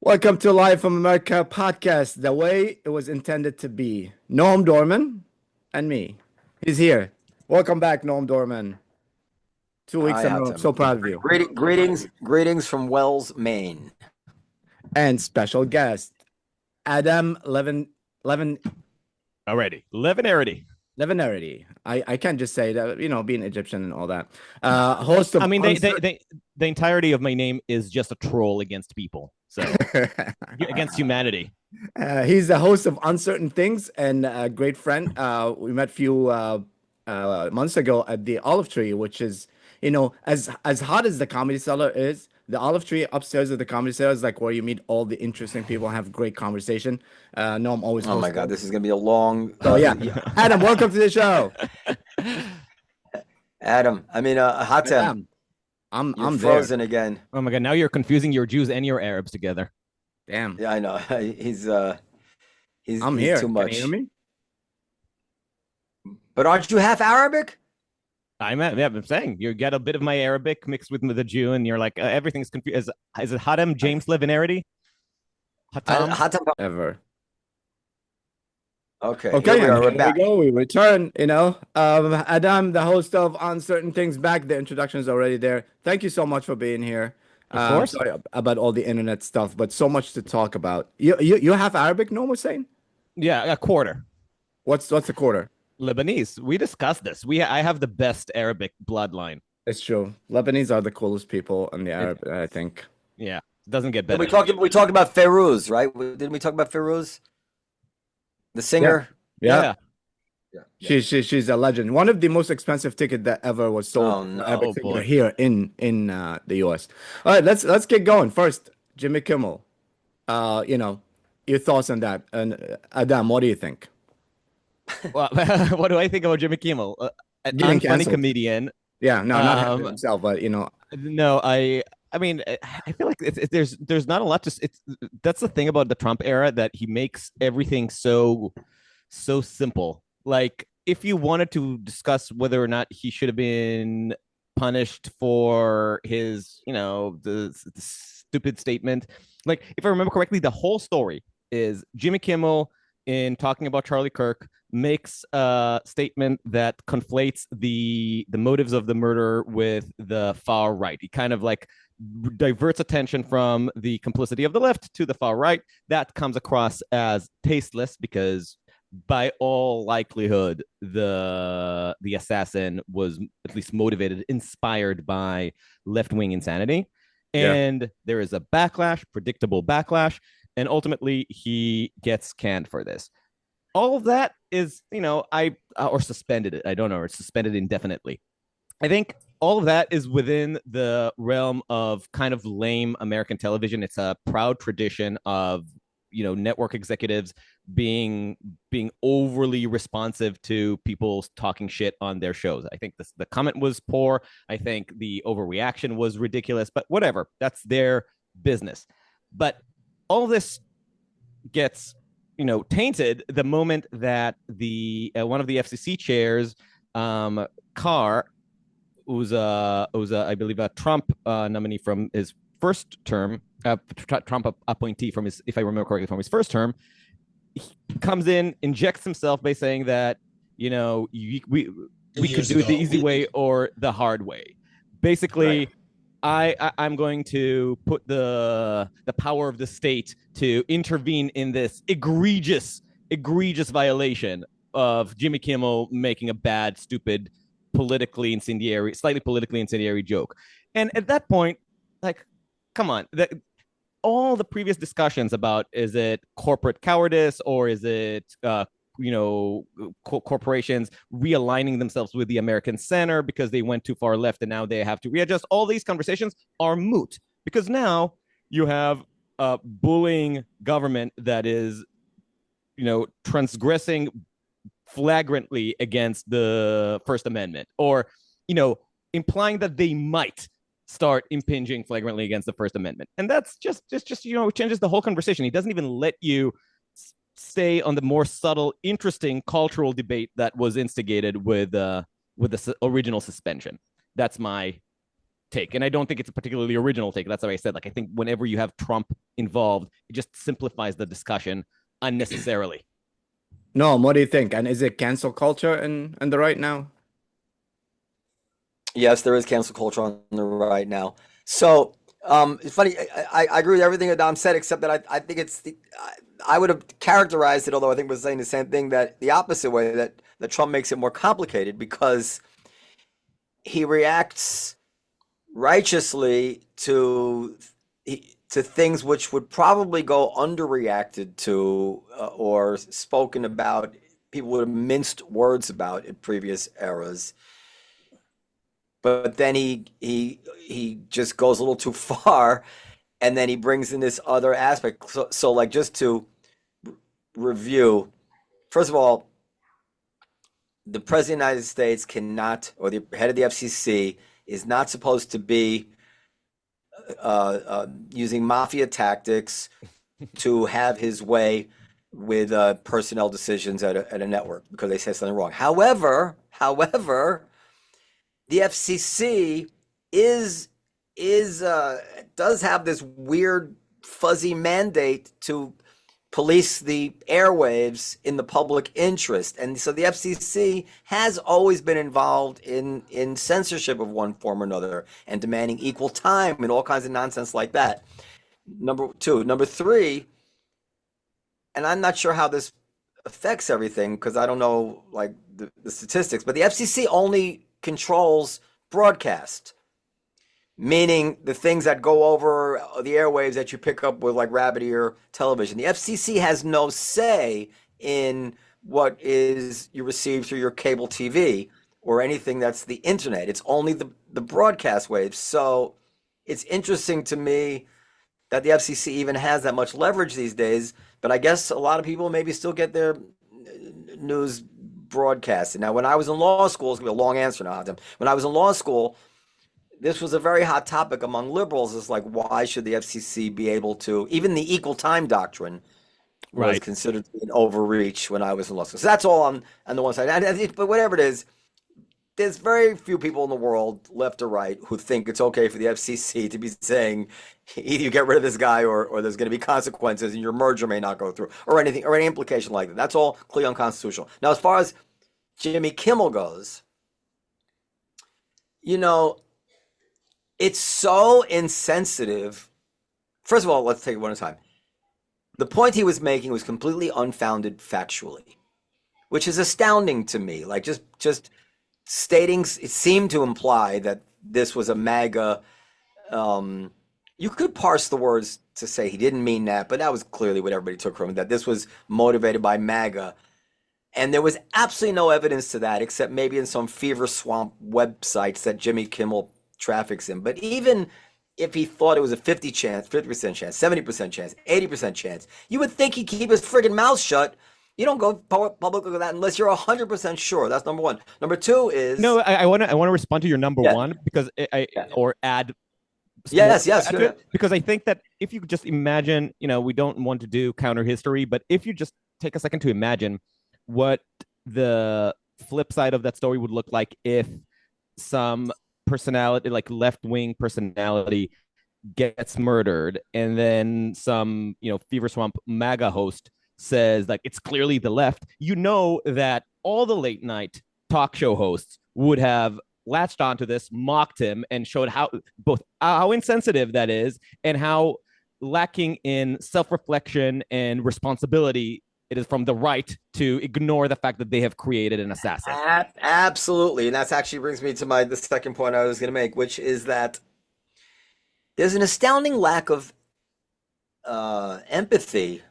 Welcome to Live from America podcast, the way it was intended to be. Noam Dworman and me. He's here. Welcome back, Noam Dworman. 2 weeks Hi, in a row. So Hatem. proud of you. Greetings from Wells, Maine. And special guest, Adaam Levin-Areddy. Levin-Areddy. I can't just say that, being Egyptian and all that. Host of the entirety of my name is just a troll against people. So against humanity. He's the host of Uncertain Things and a great friend. We met a few months ago at the Olive Tree, which is, as hot as the Comedy Cellar is, the Olive Tree upstairs of the Comedy Cellar is like where you meet all the interesting people and have great conversation. No, I'm always. Oh my God, this is gonna be a long. Oh yeah, Adam, welcome to the show. Hatem. I'm frozen again. Oh my God, now you're confusing your Jews and your Arabs together. Damn. Yeah, I know. He's here. Too much. Can you hear me? But aren't you half Arabic? I'm saying you get a bit of my Arabic mixed with the Jew, and you're like everything's confused. Is it Hatem James Levin-Areddy? Hatem Ever. Okay. Here we go. We return. Adaam, the host of Uncertain Things, back. The introduction is already there. Thank you so much for being here. Of course. Sorry about all the internet stuff, but so much to talk about. You have Arabic, no was saying? Yeah, a quarter. What's a quarter? Lebanese. We discussed this. I have the best Arabic bloodline. It's true. Lebanese are the coolest people in the Arab, I think. Yeah, it doesn't get better. We talked about Feroz, right? Didn't we talk about Feroz? The singer. Yeah. She's a legend. One of the most expensive ticket that ever was sold here in the US. All right, let's get going. First, Jimmy Kimmel. Your thoughts on that. And Adaam, what do you think? Well, what do I think about Jimmy Kimmel? A funny comedian. Yeah, no, not himself, but No, I mean, I feel like there's not a lot to. That's the thing about the Trump era, that he makes everything so simple. Like, if you wanted to discuss whether or not he should have been punished for his, the stupid statement, like, if I remember correctly, the whole story is Jimmy Kimmel, in talking about Charlie Kirk, makes a statement that conflates the motives of the murder with the far right. He kind of like diverts attention from the complicity of the left to the far right. That comes across as tasteless because, by all likelihood, the assassin was at least motivated, inspired by left-wing insanity. And there is a backlash, predictable backlash, and ultimately he gets canned for this. All of that is, or suspended it. I don't know, or suspended indefinitely. I think all of that is within the realm of kind of lame American television. It's a proud tradition of, network executives being overly responsive to people talking shit on their shows. I think the comment was poor. I think the overreaction was ridiculous, but whatever. That's their business. But all this gets, tainted the moment that the one of the FCC chairs, Carr, who's I believe a Trump nominee from his first term, Trump appointee from his, if I remember correctly, from his first term, he comes in, injects himself by saying that, we could do it the easy way or the hard way. Basically, right. I'm going to put the power of the state to intervene in this egregious violation of Jimmy Kimmel making a bad, stupid, slightly politically incendiary joke. And at that point, like, come on, all the previous discussions about, is it corporate cowardice or is it corporations realigning themselves with the American center because they went too far left and now they have to readjust. All these conversations are moot because now you have a bullying government that is, transgressing flagrantly against the First Amendment, or, implying that they might start impinging flagrantly against the First Amendment. And that's just changes the whole conversation. He doesn't even let you stay on the more subtle, interesting cultural debate that was instigated with the original suspension. That's my take, and I don't think it's a particularly original take. That's what I said. Like, I think whenever you have Trump involved, it just simplifies the discussion unnecessarily. No, what do you think? And is it cancel culture in the right now? Yes, there is cancel culture on the right now. So it's funny. I agree with everything Adaam said, except that I think I would have characterized it, although I think we're saying the same thing, that the opposite way, that Trump makes it more complicated because he reacts righteously to things which would probably go underreacted to or spoken about. People would have minced words about in previous eras. But then he just goes a little too far, and then he brings in this other aspect. So like just to review, first of all, the president of the United States cannot, or the head of the FCC is not supposed to be using mafia tactics to have his way with personnel decisions at a network because they said something wrong. However, the FCC does have this weird fuzzy mandate to police the airwaves in the public interest. And so the FCC has always been involved in censorship of one form or another and demanding equal time and all kinds of nonsense like that. Number two. Number three, and I'm not sure how this affects everything because I don't know like the statistics, but the FCC only controls broadcast, meaning the things that go over the airwaves that you pick up with like rabbit ear television. The FCC has no say in what is you receive through your cable TV or anything that's the internet. It's only the broadcast waves. So it's interesting to me that the FCC even has that much leverage these days, but I guess a lot of people maybe still get their news broadcasted. Now, when I was in law school, it's going to be a long answer now, Hatem. When I was in law school, this was a very hot topic among liberals. It's like, why should the FCC be able to, even the equal time doctrine was considered to be an overreach when I was in law school. So that's all on the one side. But whatever it is, there's very few people in the world, left or right, who think it's okay for the FCC to be saying either you get rid of this guy or there's going to be consequences and your merger may not go through or anything or any implication like that. That's all clearly unconstitutional. Now, as far as Jimmy Kimmel goes, it's so insensitive. First of all, let's take it one at a time. The point he was making was completely unfounded factually, which is astounding to me. Like just stating, it seemed to imply that this was a MAGA. You could parse the words to say he didn't mean that, but that was clearly what everybody took from it, that this was motivated by MAGA. And there was absolutely no evidence to that, except maybe in some fever swamp websites that Jimmy Kimmel traffics in. But even if he thought it was a 50% chance, 70% chance, 80% chance, you would think he'd keep his friggin' mouth shut. You don't go public with that unless you're 100% sure. That's number one. Number two is no. I want to respond to your number one because or add. Yes. Because I think that if you just imagine, we don't want to do counter history, but if you just take a second to imagine what the flip side of that story would look like if some personality, like left-wing personality, gets murdered, and then some, fever swamp MAGA host says like it's clearly the left, that all the late night talk show hosts would have latched onto this, mocked him, and showed how insensitive that is and how lacking in self-reflection and responsibility it is from the right to ignore the fact that they have created an assassin. Absolutely. And that actually brings me to the second point I was going to make, which is that there's an astounding lack of empathy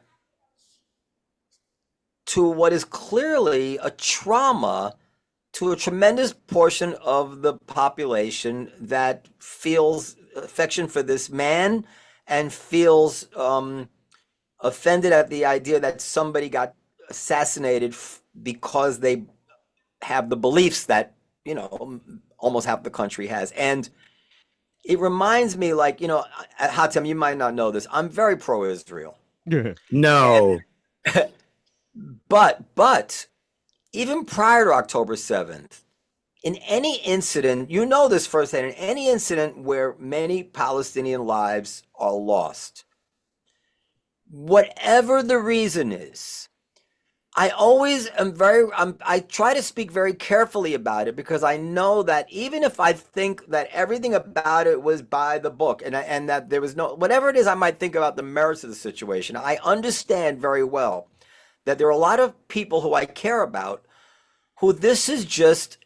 to what is clearly a trauma to a tremendous portion of the population that feels affection for this man and feels offended at the idea that somebody got assassinated because they have the beliefs that, almost half the country has. And it reminds me, like, Hatem, you might not know this. I'm very pro-Israel. No. But even prior to October 7th, in any incident, you know this firsthand, in any incident where many Palestinian lives are lost, whatever the reason is, I always am I try to speak very carefully about it because I know that even if I think that everything about it was by the book and that there was no, whatever it is I might think about the merits of the situation, I understand very well that there are a lot of people who I care about who this is just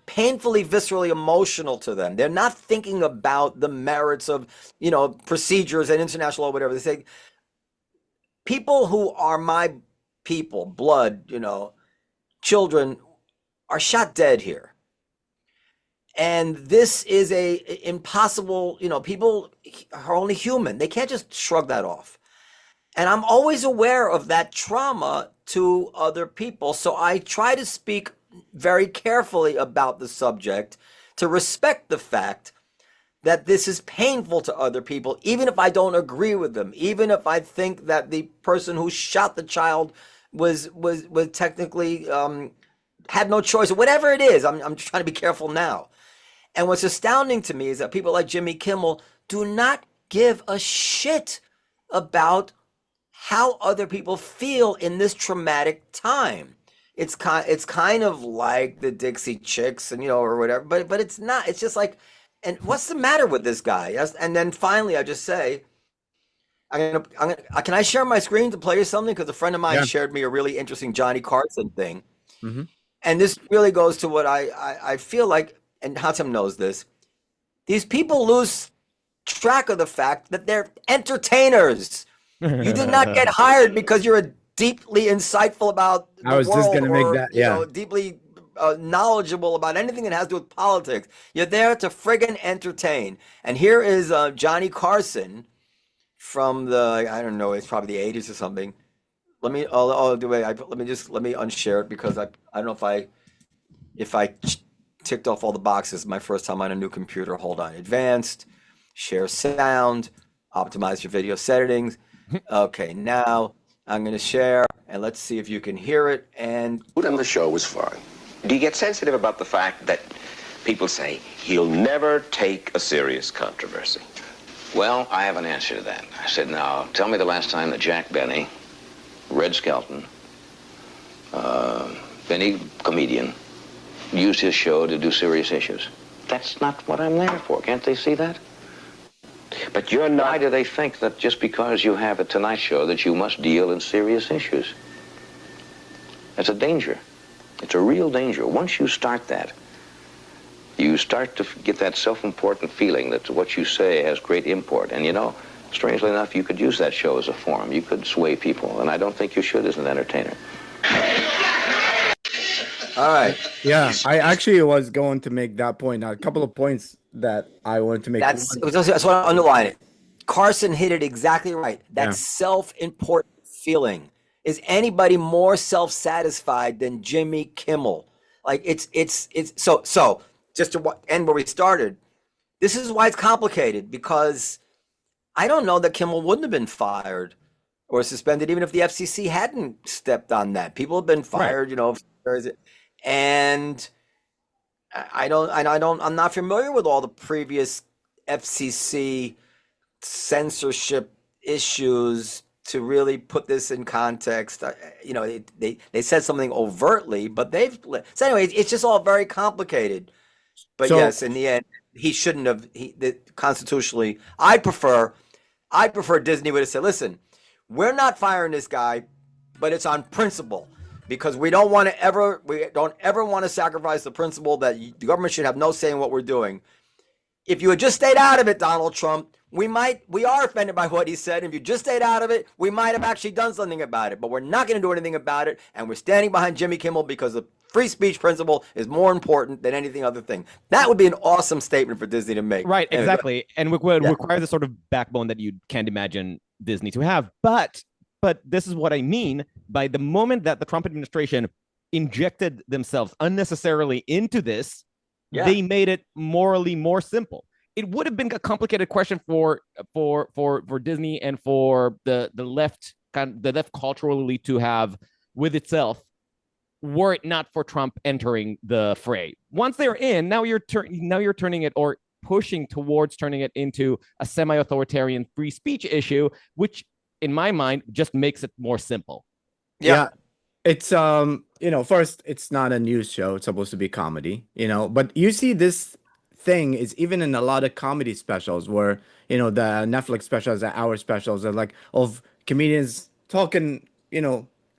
painfully, viscerally emotional to them. They're not thinking about the merits of, procedures and international law, whatever. They say, people who are my people, blood, children are shot dead here. And this is a impossible, people are only human. They can't just shrug that off. And I'm always aware of that trauma to other people. So I try to speak very carefully about the subject to respect the fact that this is painful to other people, even if I don't agree with them, even if I think that the person who shot the child was technically had no choice, or whatever it is. I'm trying to be careful now. And what's astounding to me is that people like Jimmy Kimmel do not give a shit about how other people feel in this traumatic time. It's kind of like the Dixie Chicks and or whatever, but it's not. It's just like, and what's the matter with this guy? And then finally, I just say, can I share my screen to play you something? Because a friend of mine shared me a really interesting Johnny Carson thing, and this really goes to what I feel like, and Hatem knows this. These people lose track of the fact that they're entertainers. You did not get hired because you're a deeply insightful about the I was world, just going to make that, deeply knowledgeable about anything that has to do with politics. You're there to friggin' entertain. And here is Johnny Carson from the, I don't know, it's probably the 80s or something. Let me unshare it because I don't know if I ticked off all the boxes. My first time on a new computer. Hold on, advanced, share sound, optimize your video settings. Okay, now I'm going to share, and let's see if you can hear it. And the show was fine. Do you get sensitive about the fact that people say he'll never take a serious controversy? Well, I have an answer to that. I said, now, tell me the last time that Jack Benny, Red Skelton, Benny comedian, used his show to do serious issues. That's not what I'm there for. Can't they see that? But you're not. Why do they think that just because you have a Tonight Show that you must deal in serious issues? That's a danger. It's a real danger. Once you start that, you start to get that self-important feeling that what you say has great import. And strangely enough, you could use that show as a forum. You could sway people, and I don't think you should as an entertainer. all right. Yeah, I actually was going to make that point. A couple of points that I wanted to make. That's what I underline it. Carson hit it exactly right. That self-important feeling. Is anybody more self-satisfied than Jimmy Kimmel? Like it's so just to end where we started. This is why it's complicated, because I don't know that Kimmel wouldn't have been fired or suspended even if the FCC hadn't stepped on that. People have been fired, and I'm not familiar with all the previous FCC censorship issues to really put this in context. They said something overtly, but so anyway, it's just all very complicated. But yes, in the end, he shouldn't have. Constitutionally, I prefer Disney would have said, "Listen, we're not firing this guy, but it's on principle." Because we don't ever want to sacrifice the principle that the government should have no say in what we're doing. If you had just stayed out of it, Donald Trump, we are offended by what he said. If you just stayed out of it, we might have actually done something about it. But we're not going to do anything about it, and we're standing behind Jimmy Kimmel because the free speech principle is more important than anything other thing. That would be an awesome statement for Disney to make. Right, exactly. And would require the sort of backbone that you can't imagine Disney to have. But this is what I mean by the moment that the Trump administration injected themselves unnecessarily into this, they made it morally more simple. It would have been a complicated question for Disney and for the left culturally to have with itself. were it not for Trump entering the fray. Once they're in, now you're turning it, or pushing towards turning it, into a semi-authoritarian free speech issue, which in my mind just makes it more simple. Yeah. It's first, it's not a news show. It's supposed to be comedy, but you see this thing is even in a lot of comedy specials where, the Netflix specials, the hour specials are like of comedians talking,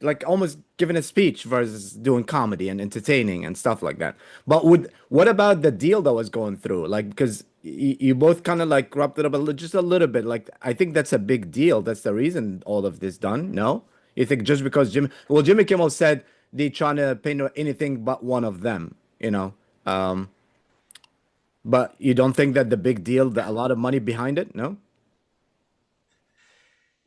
like almost giving a speech versus doing comedy and entertaining and stuff like that. But what about the deal that was going through? Like, because you both kind of like wrapped it up just a little bit. Like, I think that's a big deal. That's the reason all of this done. No? You think just because Jimmy Kimmel said they trying to pay no anything but one of them, but you don't think that the big deal, that a lot of money behind it? No?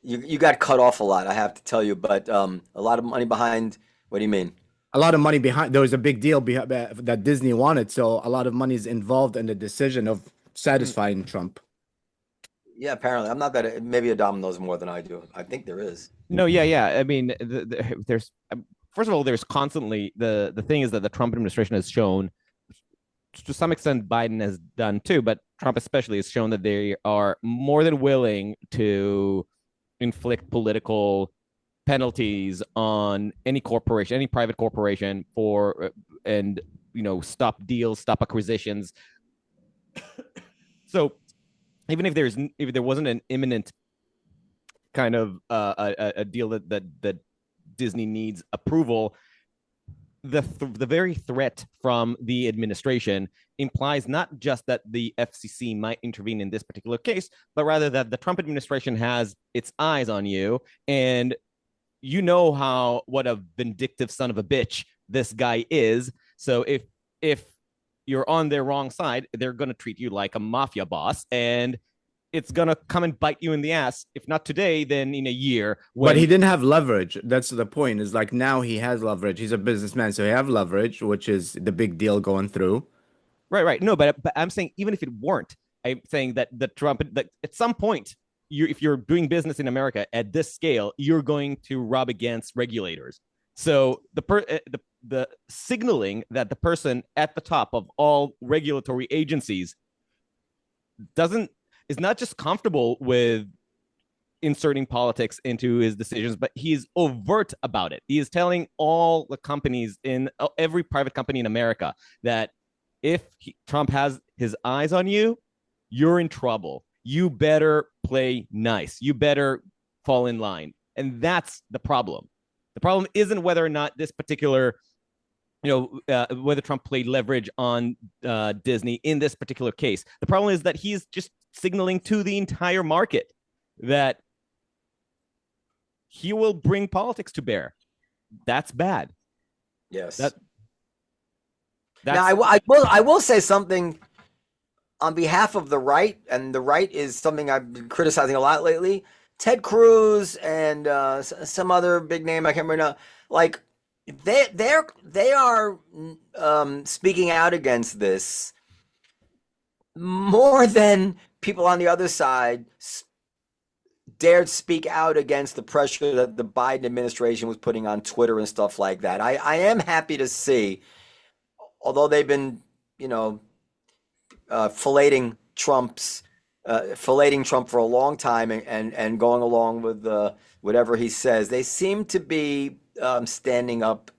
You got cut off a lot, I have to tell you, but a lot of money behind. What do you mean? A lot of money behind. There was a big deal that Disney wanted, so a lot of money is involved in the decision of satisfying Trump. Yeah, apparently. I'm not that. Maybe Adaam knows more than I do. I think there is. No, yeah. I mean, there's first of all, there's constantly the thing is that the Trump administration has shown, to some extent, Biden has done too, but Trump especially has shown that they are more than willing to inflict political penalties on any corporation, any private corporation and stop deals, stop acquisitions. So even if there wasn't an imminent kind of a deal that Disney needs approval, the very threat from the administration implies not just that the FCC might intervene in this particular case, but rather that the Trump administration has its eyes on you, and what a vindictive son of a bitch this guy is. So if you're on their wrong side, they're going to treat you like a mafia boss, and it's going to come and bite you in the ass. If not today, then in a year. But he didn't have leverage. That's the point, is like now he has leverage. He's a businessman, so he have leverage, which is the big deal going through. Right. No, but I'm saying even if it weren't, I'm saying that at some point, if you're doing business in America at this scale, you're going to rub against regulators. So the signaling that the person at the top of all regulatory agencies is not just comfortable with inserting politics into his decisions, but he's overt about it. He is telling all the companies in every private company in America that if Trump has his eyes on you, you're in trouble. You better play nice. You better fall in line. And that's the problem. The problem isn't whether or not this particular, whether Trump played leverage on Disney in this particular case. The problem is that he's just signaling to the entire market that he will bring politics to bear. That's bad. Yes. Now, I will say something on behalf of the right, and the right is something I've been criticizing a lot lately. Ted Cruz and some other big name I can't remember now. Like they are speaking out against this more than people on the other side dared speak out against the pressure that the Biden administration was putting on Twitter and stuff like that. I am happy to see, although they've been, filleting Trump for a long time and going along with whatever he says, they seem to be standing up.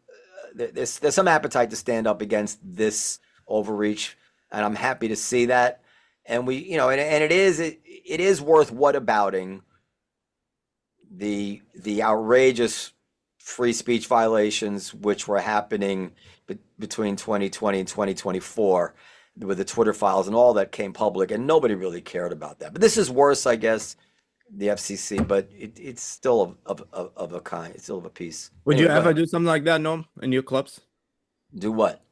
There's some appetite to stand up against this overreach, and I'm happy to see that. And we, and it is worth whatabouting the outrageous free speech violations which were happening between 2020 and 2024 with the Twitter files and all that came public, and nobody really cared about that. But this is worse, I guess, the FCC, but it's still of a kind. It's still of a piece. Would you ever do something like that, Noam, in your clubs? Do what?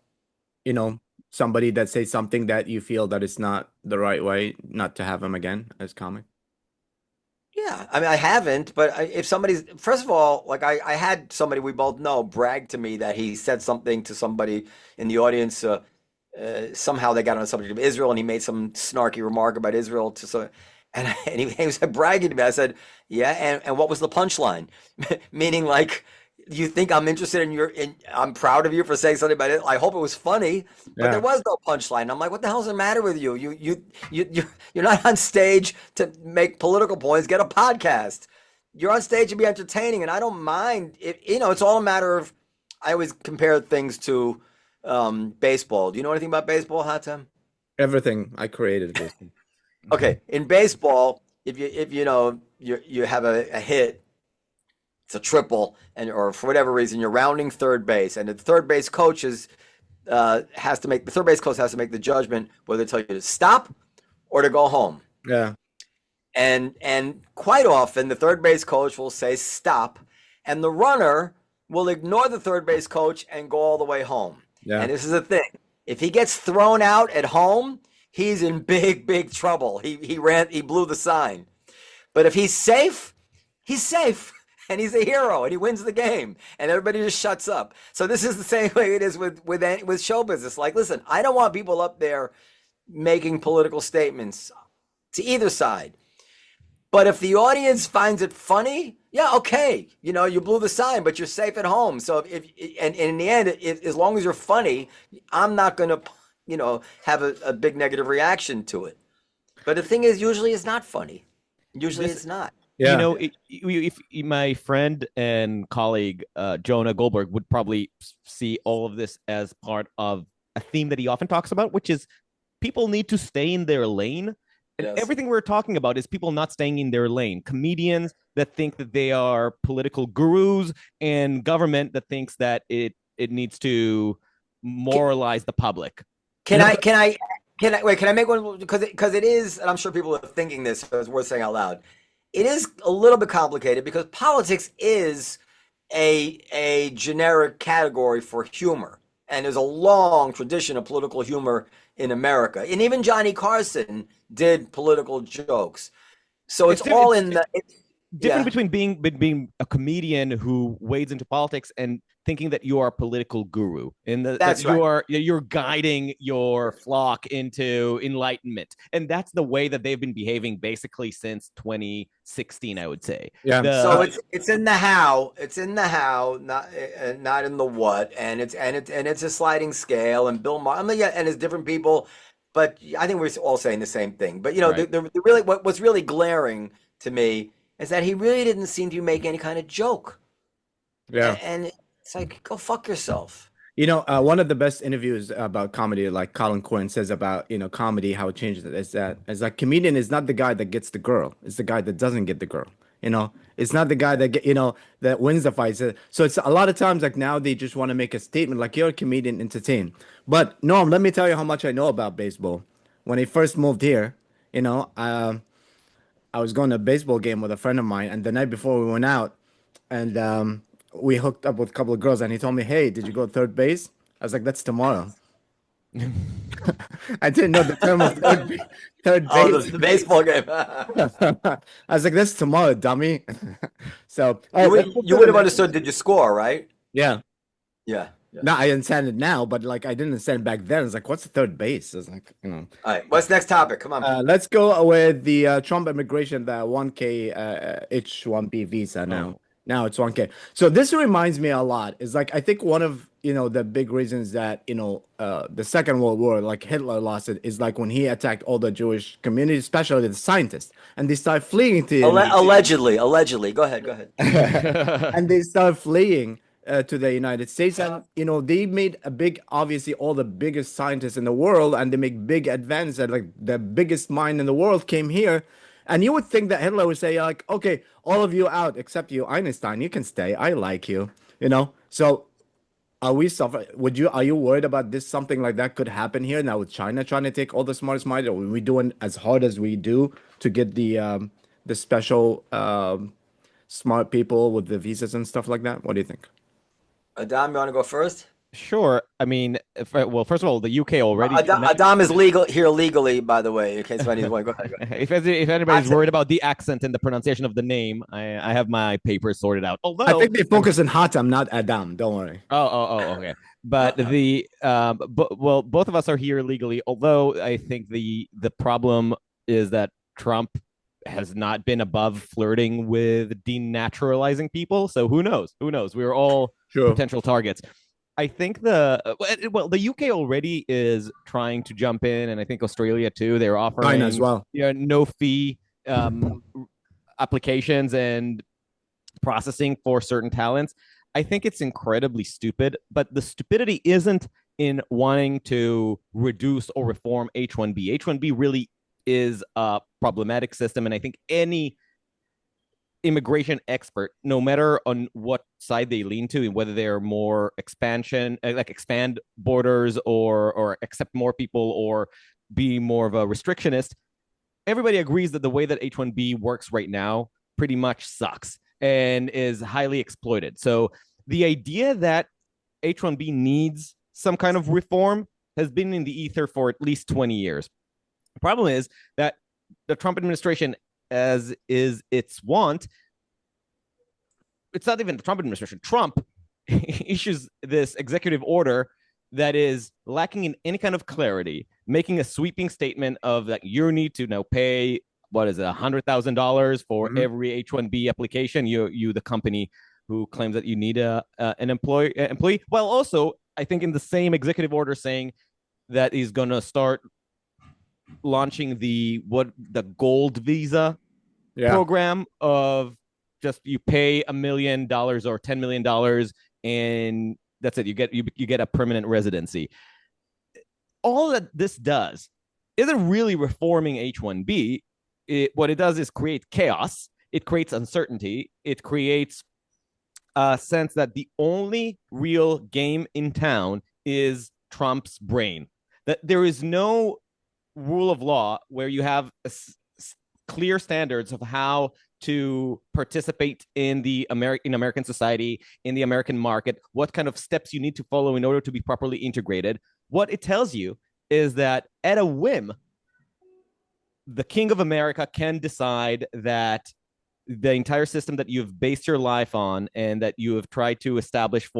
Somebody that says something that you feel that it's not the right way, not to have him again as comic? Yeah, I mean, I haven't, but if somebody's, first of all, like I had somebody we both know brag to me that he said something to somebody in the audience. Somehow they got on the subject of Israel, and he made some snarky remark about Israel and he was bragging to me. I said, yeah, and what was the punchline? Meaning, like you think I'm interested in I'm proud of you for saying something about it. I hope it was funny, but there was no punchline. I'm like, what the hell's the matter with you? You're not on stage to make political points. Get a podcast. You're on stage to be entertaining, and I don't mind. It's all a matter of. I always compare things to baseball. Do you know anything about baseball, Hatem? Everything I created. Basically. Okay, in baseball, if you have a hit, it's a triple, or for whatever reason you're rounding third base, and the third base coach has to make the judgment whether to tell you to stop or to go home. Yeah. And quite often the third base coach will say stop, and the runner will ignore the third base coach and go all the way home. Yeah. And this is the thing: if he gets thrown out at home, he's in big trouble. He blew the sign. But if he's safe, and he's a hero, and he wins the game, and everybody just shuts up. So this is the same way it is with show business. Like, listen, I don't want people up there making political statements to either side. But if the audience finds it funny, yeah, okay, you blew the sign, but you're safe at home. So and in the end, as long as you're funny, I'm not going to, have a big negative reaction to it. But the thing is, usually it's not funny. Usually it's not. Yeah. If my friend and colleague Jonah Goldberg would probably see all of this as part of a theme that he often talks about, which is people need to stay in their lane. And everything we're talking about is people not staying in their lane. Comedians that think that they are political gurus, and government that thinks that it needs to moralize the public. Can I make one? Because it is, and I'm sure people are thinking this, so it's worth saying out loud. It is a little bit complicated because politics is a generic category for humor. And there's a long tradition of political humor in America. And even Johnny Carson did political jokes. So it's all in the... Different between being a comedian who wades into politics and thinking that you are a political guru, and that you're guiding your flock into enlightenment, and that's the way that they've been behaving basically since 2016, I would say. Yeah. So it's in the how, not in the what, and it's a sliding scale. And Bill Maher, and it's different people, but I think we're all saying the same thing. But right. What's really glaring to me is that he really didn't seem to make any kind of joke. Yeah. And it's like, go fuck yourself. One of the best interviews about comedy, like Colin Quinn says about, comedy, how it changes it, is that comedian is not the guy that gets the girl. It's the guy that doesn't get the girl. It's not the guy that that wins the fight. So it's a lot of times like now they just want to make a statement like you're a comedian, entertain. But Noam, let me tell you how much I know about baseball. When I first moved here, I was going to a baseball game with a friend of mine, and the night before we went out, and we hooked up with a couple of girls, and he told me, "Hey, did you go to third base?" I was like, "That's tomorrow." I didn't know the term of third base. Oh, the baseball game. I was like, "That's tomorrow, dummy." So you would have understood. Did you score? Right? Yeah. Yeah. No, I understand it now, but like I didn't understand it back then. It's like, what's the third base? It's like, All right, what's the next topic? Come on. Let's go with the Trump immigration, the 1K H-1B visa now. Oh. Now it's 1K. So this reminds me a lot. Is like I think one of the big reasons that the Second World War, like Hitler lost it, is like when he attacked all the Jewish community, especially the scientists, and they start fleeing to allegedly. Go ahead. And they start fleeing to the United States, and they made obviously all the biggest scientists in the world, and they make big advances, and like the biggest mind in the world came here. And you would think that Hitler would say like, okay, all of you out except you, Einstein, you can stay, I like you, so are you worried about this? Something like that could happen here now with China trying to take all the smartest minds? Are we doing as hard as we do to get the special smart people with the visas and stuff like that? What do you think? Adaam, you want to go first? Sure. I mean, first of all, the UK already. Adaam is here legally, by the way, in case anybody's going. Go ahead. If anybody's worried about the accent and the pronunciation of the name, I have my papers sorted out. Although I think they focus on Hatem, not Adaam. Don't worry. Oh, okay. But both of us are here legally. Although I think the problem is that Trump has not been above flirting with denaturalizing people. So who knows? Who knows? We're all potential targets. I think the UK already is trying to jump in, and I think Australia too. They're offering China as well. No fee applications and processing for certain talents. I think it's incredibly stupid, but the stupidity isn't in wanting to reduce or reform H-1B. H-1B really is a problematic system, and I think any immigration expert, no matter on what side they lean to, whether they're more expansion, like expand borders or accept more people or be more of a restrictionist, everybody agrees that the way that H-1B works right now pretty much sucks and is highly exploited. So the idea that H-1B needs some kind of reform has been in the ether for at least 20 years. The problem is that the Trump administration, as is its wont, it's not even the Trump administration. Trump issues this executive order that is lacking in any kind of clarity, making a sweeping statement of that you need to now pay, what is it, $100,000 for every H-1B application, you the company who claims that you need an employee. Well, also, I think in the same executive order saying that he's going to start launching the gold visa program of just you pay $1 million or $10 million and that's it. You get a permanent residency. All that this does isn't really reforming H-1B. What it does is create chaos. It creates uncertainty. It creates a sense that the only real game in town is Trump's brain. That there is no rule of law where you have clear standards of how to participate in American society, in the American market, what kind of steps you need to follow in order to be properly integrated. What it tells you is that at a whim, the King of America can decide that the entire system that you've based your life on and that you have tried to establish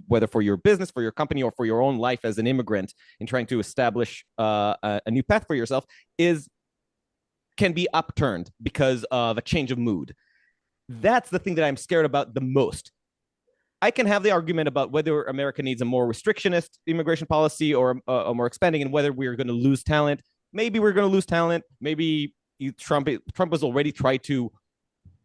whether for your business, for your company, or for your own life as an immigrant in trying to establish a new path for yourself can be upturned because of a change of mood. That's the thing that I'm scared about the most. I can have the argument about whether America needs a more restrictionist immigration policy or a more expanding, and whether we're going to lose talent. Maybe we're going to lose talent. Maybe Trump has already tried to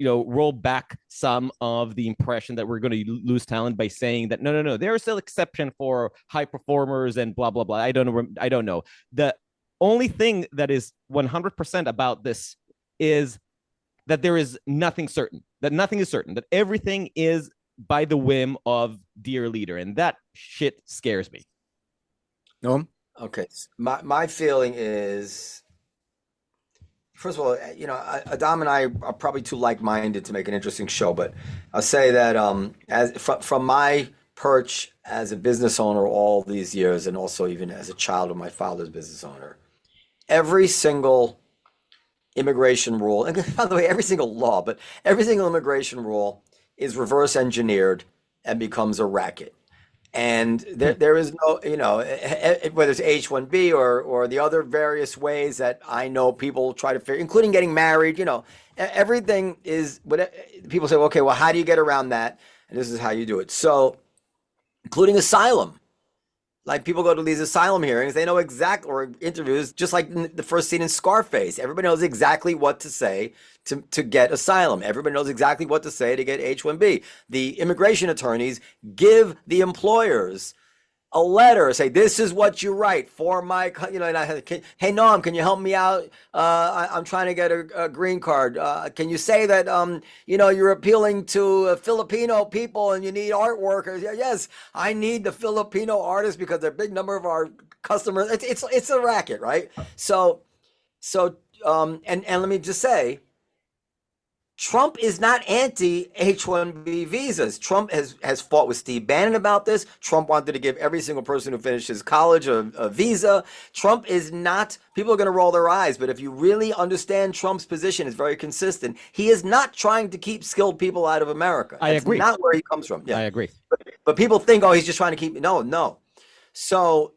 roll back some of the impression that we're going to lose talent by saying that no, there is still exception for high performers and blah blah blah. I don't know. The only thing that is 100% about this is that there is nothing certain. That nothing is certain. That everything is by the whim of dear leader, and that shit scares me. Noam? Okay, my feeling is, first of all, Adaam and I are probably too like-minded to make an interesting show, but I'll say that from my perch as a business owner all these years, and also even as a child of my father's business owner, every single immigration rule, and by the way, every single law, but every single immigration rule is reverse engineered and becomes a racket. And there is no, whether it's H-1B or the other various ways that I know people try to figure, including getting married, everything is what people say, okay, well, how do you get around that? And this is how you do it. So, including asylum. Like, people go to these asylum hearings, they know exactly, or interviews, just like the first scene in Scarface. Everybody knows exactly what to say to get asylum. Everybody knows exactly what to say to get H-1B. The immigration attorneys give the employers a letter, say, this is what you write for my, and hey, Noam, can you help me out? I'm trying to get a green card. Can you say that, you're appealing to Filipino people and you need art workers? Yes, I need the Filipino artists because they're a big number of our customers. It's a racket, right? So, and let me just say, Trump is not anti-H-1B visas. Trump has fought with Steve Bannon about this. Trump wanted to give every single person who finishes college a visa. Trump is not, people are going to roll their eyes, but if you really understand Trump's position, it's very consistent. He is not trying to keep skilled people out of America. I agree. That's not where he comes from. Yeah. I agree. But people think, he's just trying to keep, no. So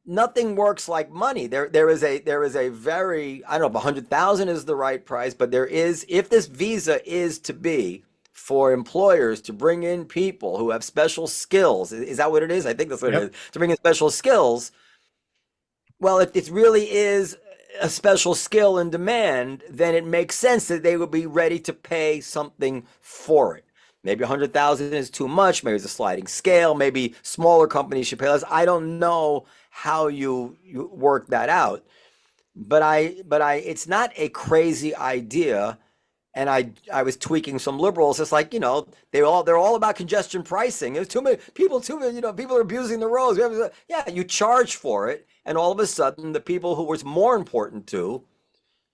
nothing works like money. There is a very, I don't know if 100,000 is the right price, but there is, if this visa is to be for employers to bring in people who have special skills, is that what it is? I think that's what it is, to bring in special skills. Well, if it really is a special skill in demand, then it makes sense that they would be ready to pay something for it. Maybe 100,000 is too much. Maybe it's a sliding scale. Maybe smaller companies should pay less. I don't know how you work that out, but it's not a crazy idea. And I was tweaking some liberals. It's like, they're all about congestion pricing. There's too many people. People are abusing the roads. Yeah, you charge for it, and all of a sudden, the people who it's more important to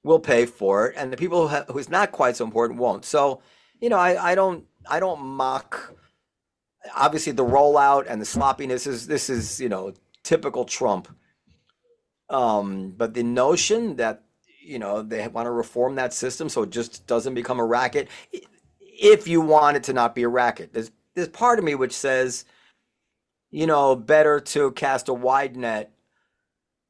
will pay for it, and the people who's not quite so important won't. So, I don't mock. Obviously, the rollout and the sloppiness this is typical Trump. But the notion that they want to reform that system so it just doesn't become a racket. If you want it to not be a racket, there's part of me which says, better to cast a wide net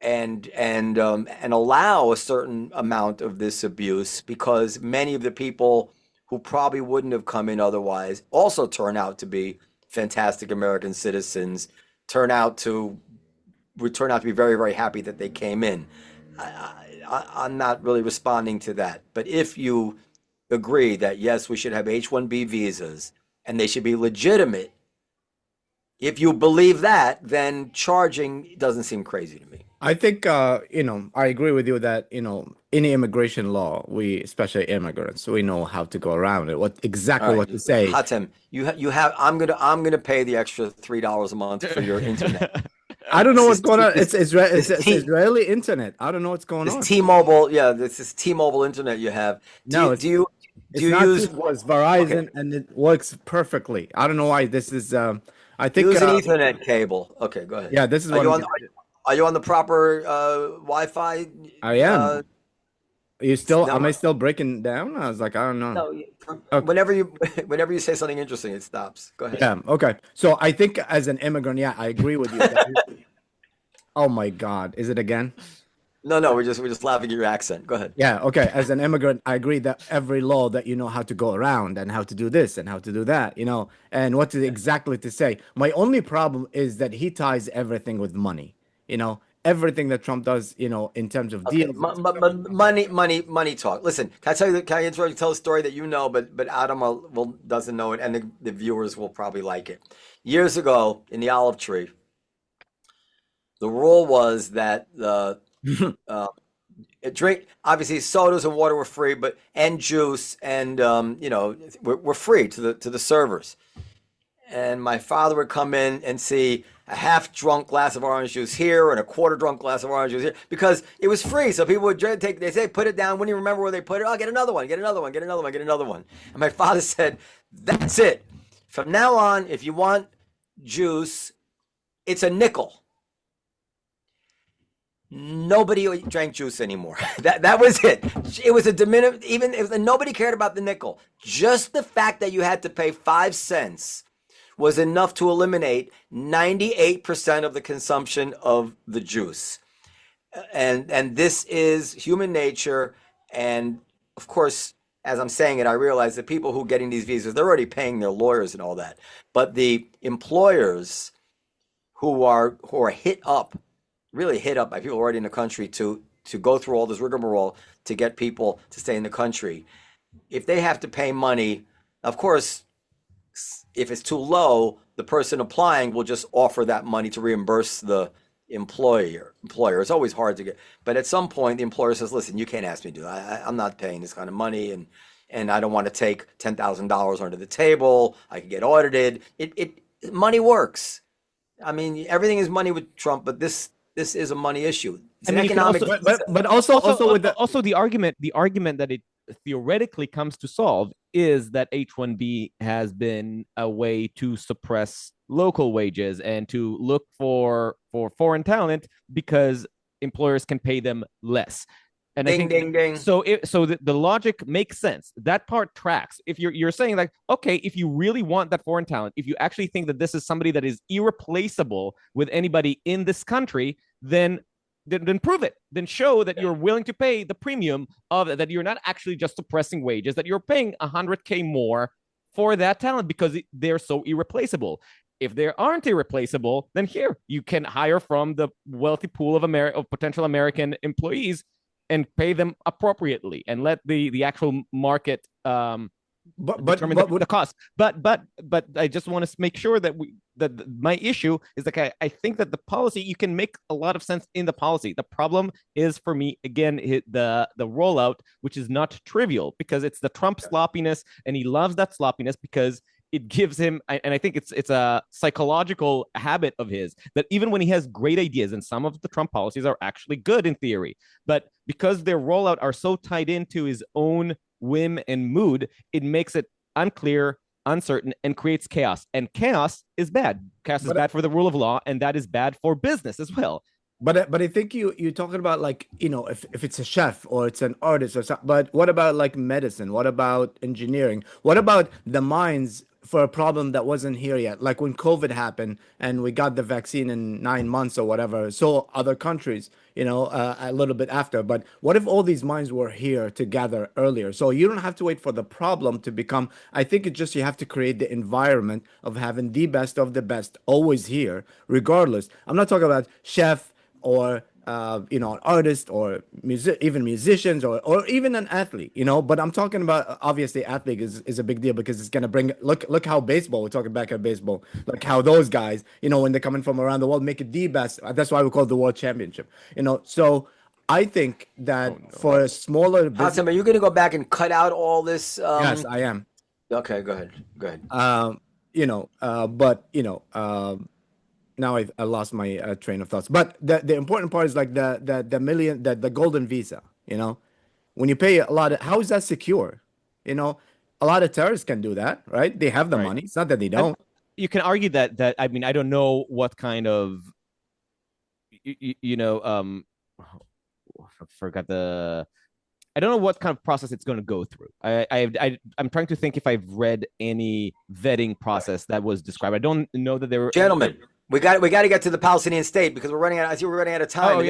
and allow a certain amount of this abuse, because many of the people who probably wouldn't have come in otherwise also turn out to be fantastic American citizens, turn out to be very, very happy that they came in. I'm not really responding to that. But if you agree that, yes, we should have H-1B visas and they should be legitimate, if you believe that, then charging doesn't seem crazy to me. I think, I agree with you that, in immigration law, we, especially immigrants, we know how to go around it, what to say. Hatem, I'm gonna pay the extra $3 a month for your internet. I don't know what's going on. It's Israeli internet. I don't know what's going on. T-Mobile, this is T-Mobile internet you have. Do you use Verizon, and it works perfectly. I don't know why this is. I think use an Ethernet cable. Okay, go ahead. Yeah, this is what. Are you on the proper Wi-Fi? I am. Are you still? Am I still breaking down? I was like, I don't know. No. Okay. Whenever you say something interesting, it stops. Go ahead. Yeah. Okay. So I think as an immigrant, I agree with you. Oh my God, is it again? No, we're just laughing at your accent. Go ahead. Yeah. Okay. As an immigrant, I agree that every law that you know how to go around and how to do this and how to do that, and what exactly to say. My only problem is that he ties everything with money. Everything that Trump does, in terms of deals. Money talk. Listen, can I interrupt you, tell a story that but Adaam doesn't know it, and the viewers will probably like it. Years ago in the olive tree, the rule was that the drink, obviously sodas and water were free, and juice and were free to the servers. And my father would come in and see a half-drunk glass of orange juice here and a quarter-drunk glass of orange juice here, because it was free. So people would they say, put it down. When you remember where they put it, I'll get another one, get another one, get another one, get another one. And my father said, that's it. From now on, if you want juice, it's a nickel. Nobody drank juice anymore. That was it. It was a diminutive, even if nobody cared about the nickel. Just the fact that you had to pay 5 cents was enough to eliminate 98% of the consumption of the juice. And this is human nature. And of course, as I'm saying it, I realize that people who are getting these visas, they're already paying their lawyers and all that. But the employers who are really hit up by people already in the country to go through all this rigmarole to get people to stay in the country, if they have to pay money, of course, if it's too low, the person applying will just offer that money to reimburse the employer. It's always hard to get, but at some point the employer says, listen, you can't ask me to do that. I'm not paying this kind of money, and I don't want to take $10,000 under the table. I could get audited. Money works. I mean, everything is money with Trump, but this is a money issue. It's an economic, but also the argument that it theoretically comes to solve is that H-1B has been a way to suppress local wages and to look for foreign talent because employers can pay them less. And ding, I think ding. So the logic makes sense. That part tracks. If you're saying like, okay, if you really want that foreign talent, if you actually think that this is somebody that is irreplaceable with anybody in this country, then prove it. Then show that you're willing to pay the premium of that. You're not actually just suppressing wages, that you're paying $100K more for that talent because they're so irreplaceable. If they aren't irreplaceable, then here you can hire from the wealthy pool of potential American employees and pay them appropriately and let the actual market determine the cost. But I just want to make sure that my issue is that I think that the policy, you can make a lot of sense in the policy. The problem is, for me, again, the rollout, which is not trivial because it's the Trump sloppiness, and he loves that sloppiness because it gives him, and I think it's a psychological habit of his, that even when he has great ideas, and some of the Trump policies are actually good in theory, but because their rollout are so tied into his own whim and mood, it makes it unclear, uncertain, and creates chaos. And chaos is bad. Chaos is bad for the rule of law, and that is bad for business as well. But I think you're talking about, like, if it's a chef or it's an artist or something. But what about like medicine? What about engineering? What about the minds for a problem that wasn't here yet? Like when COVID happened and we got the vaccine in 9 months or whatever. So other countries, a little bit after. But what if all these minds were here together earlier? So you don't have to wait for the problem to become. I think it's just you have to create the environment of having the best of the best always here, regardless. I'm not talking about chef or an artist or even musicians or even an athlete, but I'm talking about, obviously athlete is a big deal because it's going to bring, look how baseball, we're talking back at baseball, like how those guys, when they're coming from around the world, make it the best. That's why we call it the world championship, so I think that for a smaller business. Hatem, are you going to go back and cut out all this? Yes, I am. Okay, go ahead. Now I lost my train of thoughts. But the important part is like the golden visa. When you pay a lot, how is that secure? A lot of terrorists can do that, right? They have the money. It's not that they don't. You can argue that. I mean, I don't know what kind of, forgot the. I don't know what kind of process it's going to go through. I'm trying to think if I've read any vetting process that was described. I don't know that there were. Gentlemen, we got to get to the Palestinian state because we're running out. I see we're running out of time. Oh,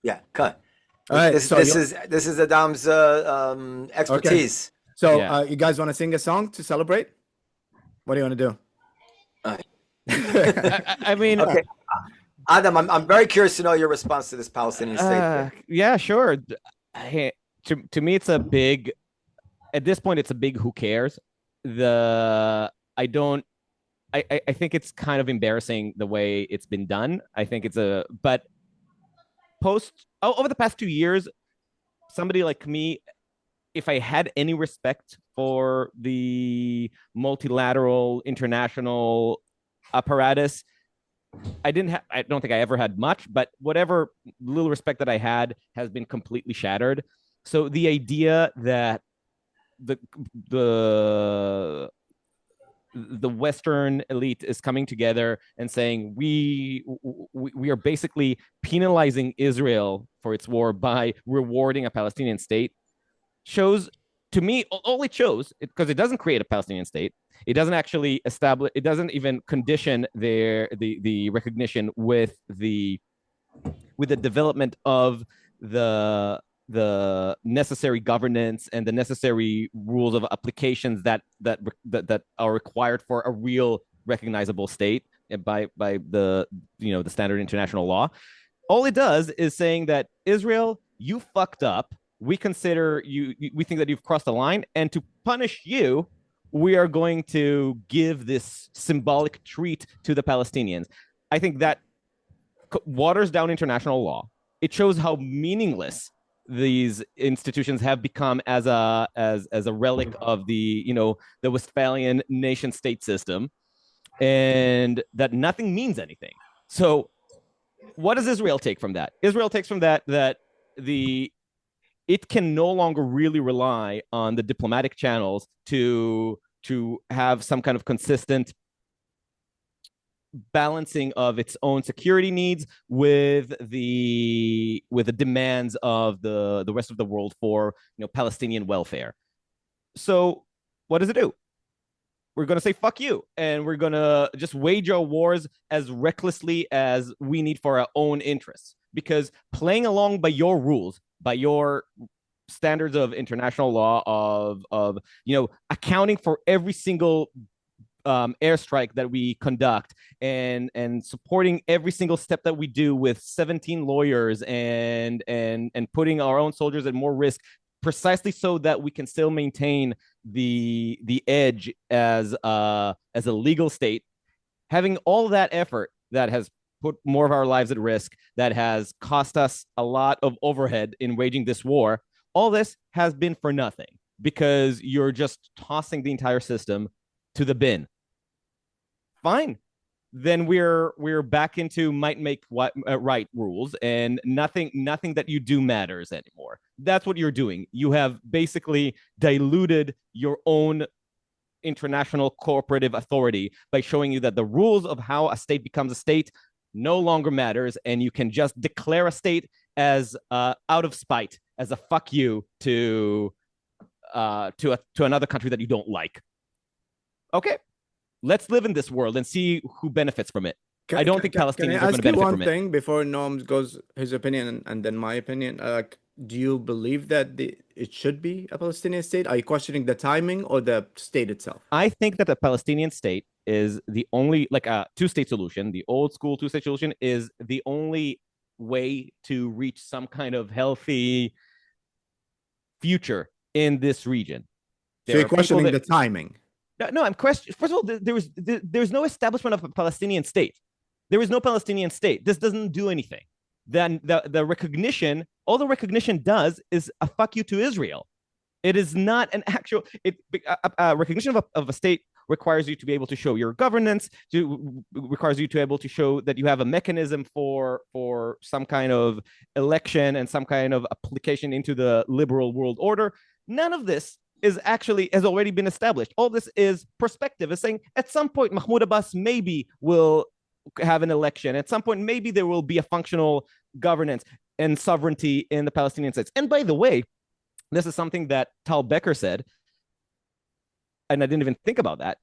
yeah. Cut. All right. This is Adaam's expertise. Okay. So you guys want to sing a song to celebrate? What do you want to do? I mean, okay. Adaam, I'm very curious to know your response to this Palestinian state. Yeah, sure. To me, it's a big. At this point, it's a big. Who cares? I think it's kind of embarrassing the way it's been done. I think but over the past 2 years, somebody like me, if I had any respect for the multilateral international apparatus, I don't think I ever had much, but whatever little respect that I had has been completely shattered. So the idea that the Western elite is coming together and saying we are basically penalizing Israel for its war by rewarding a Palestinian state shows, to me, all it shows, because it doesn't create a Palestinian state. It doesn't actually establish. It doesn't even condition the recognition with the development of the necessary governance and the necessary rules of applications that are required for a real recognizable state by the the standard international law. All it does is saying that Israel, you fucked up. We consider you. We think that you've crossed the line, and to punish you, we are going to give this symbolic treat to the Palestinians. I think that waters down international law. It shows how meaningless these institutions have become as a relic of the Westphalian nation state system, and that nothing means anything. So what does Israel take from that? Israel takes from that it can no longer really rely on the diplomatic channels to have some kind of consistent balancing of its own security needs with the demands of the rest of the world for Palestinian welfare. So what does it do? we're going to say fuck you, and we're going to just wage our wars as recklessly as we need for our own interests. Because playing along by your rules, by your standards of international law, of accounting for every single airstrike that we conduct, and supporting every single step that we do with 17 lawyers, and putting our own soldiers at more risk, precisely so that we can still maintain the edge as a legal state. Having all that effort that has put more of our lives at risk, that has cost us a lot of overhead in waging this war, all this has been for nothing, because you're just tossing the entire system to the bin. Fine, then we're back into might make right rules, and nothing that you do matters anymore. That's what you're doing. You have basically diluted your own international cooperative authority by showing you that the rules of how a state becomes a state no longer matters, and you can just declare a state as out of spite, as a fuck you to another country that you don't like. Okay, let's live in this world and see who benefits from it. I don't think Palestinians are going to benefit from it. Can I ask you one thing before Noam goes his opinion and then my opinion? Do you believe that it should be a Palestinian state? Are you questioning the timing or the state itself? I think that the Palestinian state is the only, like a two-state solution, the old school two-state solution, is the only way to reach some kind of healthy future in this region. So you're questioning the timing? No, I'm questioning. First of all, there's no establishment of a Palestinian state. There is no Palestinian state. This doesn't do anything. Then the recognition, all the recognition does is a fuck you to Israel. It is not an actual. Recognition of a state requires you to be able to show your governance. Requires you to be able to show that you have a mechanism for some kind of election and some kind of application into the liberal world order. None of this has already been established. All this is perspective. It's saying at some point Mahmoud Abbas maybe will have an election. At some point, maybe there will be a functional governance and sovereignty in the Palestinian states. And by the way, this is something that Tal Becker said, and I didn't even think about that.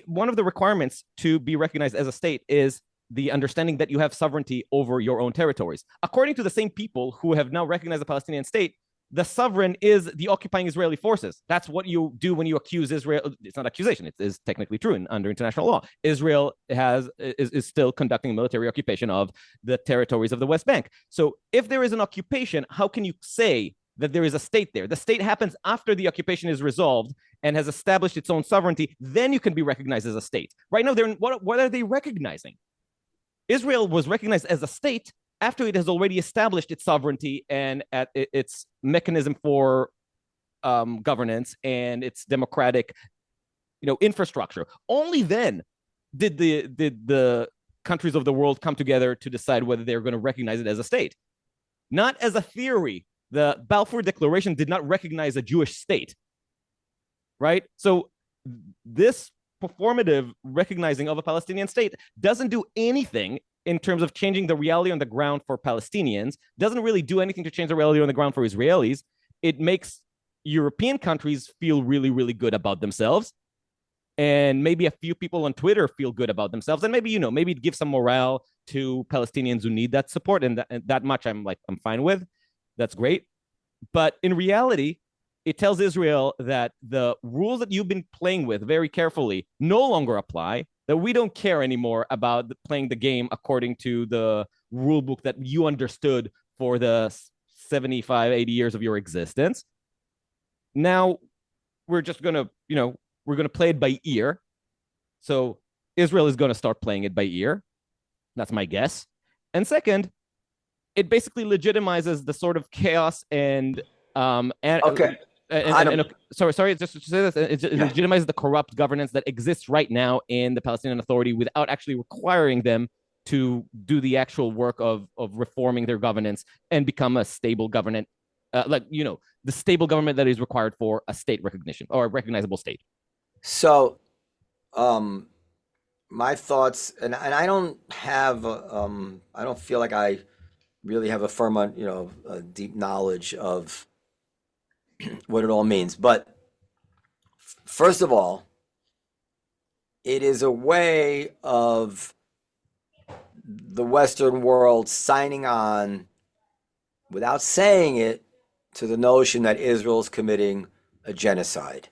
One of the requirements to be recognized as a state is the understanding that you have sovereignty over your own territories. According to the same people who have now recognized the Palestinian state, the sovereign is the occupying Israeli forces. That's what you do when you accuse Israel. It's not accusation. It is technically true under international law. Israel is still conducting military occupation of the territories of the West Bank. So if there is an occupation, how can you say that there is a state there? The state happens after the occupation is resolved and has established its own sovereignty. Then you can be recognized as a state. Right now, what are they recognizing? Israel was recognized as a state after it has already established its sovereignty and at its mechanism for governance and its democratic, infrastructure. Only then did the countries of the world come together to decide whether they're going to recognize it as a state, not as a theory. The Balfour Declaration did not recognize a Jewish state, right? So this performative recognizing of a Palestinian state doesn't do anything in terms of changing the reality on the ground for Palestinians, doesn't really do anything to change the reality on the ground for Israelis. It makes European countries feel really, really good about themselves. And maybe a few people on Twitter feel good about themselves. And maybe, maybe it gives some morale to Palestinians who need that support. And that much I'm fine with. That's great. But in reality, it tells Israel that the rules that you've been playing with very carefully no longer apply, that we don't care anymore about playing the game according to the rule book that you understood for the 75, 80 years of your existence. Now we're just going to, we're going to play it by ear. So Israel is going to start playing it by ear. That's my guess. And second, it basically legitimizes the sort of chaos and okay. Sorry. Just to say this, it legitimizes the corrupt governance that exists right now in the Palestinian Authority without actually requiring them to do the actual work of reforming their governance and become a stable government, the stable government that is required for a state recognition or a recognizable state. So, my thoughts, and I don't have, I don't feel like I really have a firm, a deep knowledge of what it all means. But First of all, it is a way of the Western world signing on, without saying it, to the notion that Israel is committing a genocide.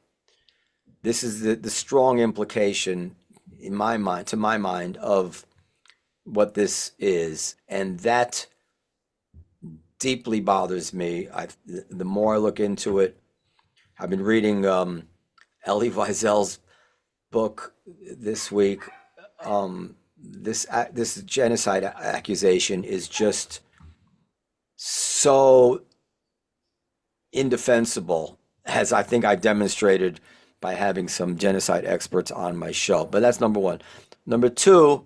This is the strong implication, in my mind, to my mind, of what this is, and that deeply bothers me. The more I look into it, I've been reading Elie Wiesel's book this week. This genocide accusation is just so indefensible, as I think I demonstrated by having some genocide experts on my show. But that's number one. Number two,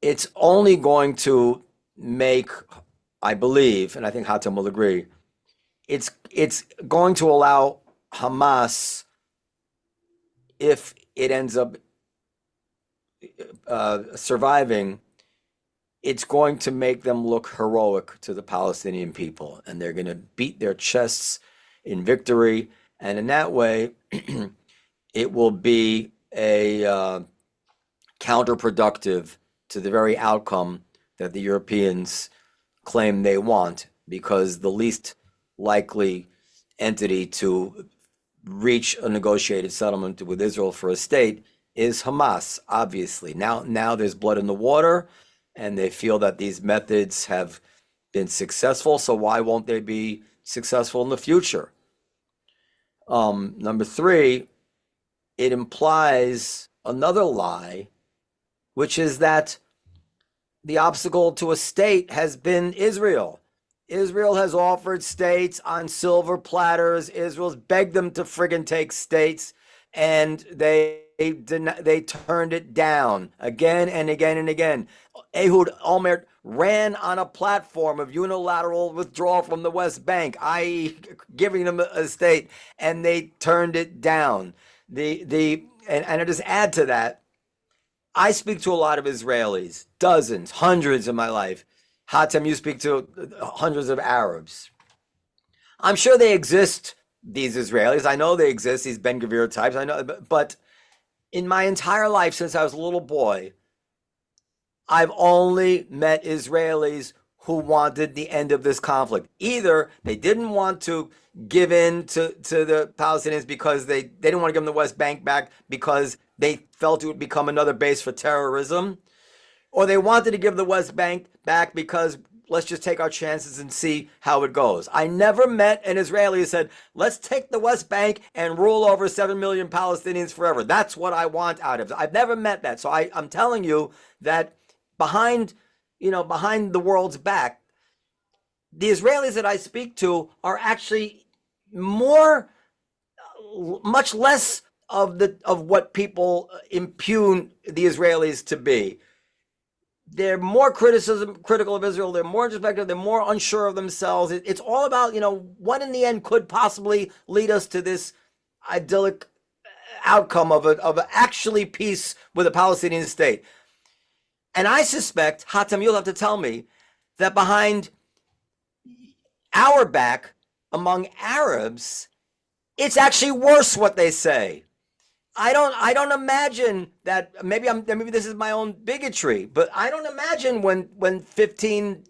it's only going to make, I believe, and I think Hatem will agree, it's going to allow Hamas, if it ends up surviving, it's going to make them look heroic to the Palestinian people, and they're going to beat their chests in victory. And in that way, it will be a counterproductive to the very outcome that the Europeans claim they want, because the least likely entity to reach a negotiated settlement with Israel for a state is Hamas, obviously. Now there's blood in the water, and they feel that these methods have been successful, so why won't they be successful in the future? Number three, it implies another lie, which is that the obstacle to a state has been Israel. Israel has offered states on silver platters. Israel's begged them to friggin' take states, and they turned it down again and again and again. Ehud Olmert ran on a platform of unilateral withdrawal from the West Bank, i.e. giving them a state, and they turned it down. And I just add to that, I speak to a lot of Israelis, dozens, hundreds in my life. Hatem, you speak to hundreds of Arabs. I'm sure they exist, these Israelis. I know they exist, these Ben Gvir types. I know, but in my entire life since I was a little boy, I've only met Israelis who wanted the end of this conflict. Either they didn't want to give in to the Palestinians because they didn't want to give them the West Bank back because they felt it would become another base for terrorism, or they wanted to give the West Bank back because let's just take our chances and see how it goes. I never met an Israeli who said, let's take the West Bank and rule over 7 million Palestinians forever. That's what I want out of it. I've never met that. So I'm telling you that behind the world's back, the Israelis that I speak to are actually much less of what people impugn the Israelis to be. They're more critical of Israel. They're more introspective. They're more unsure of themselves. It's all about, what in the end could possibly lead us to this idyllic outcome of actually peace with a Palestinian state. And I suspect, Hatem, you'll have to tell me, that behind our back among Arabs, it's actually worse what they say. I don't imagine that. Maybe this is my own bigotry, but I don't imagine when 15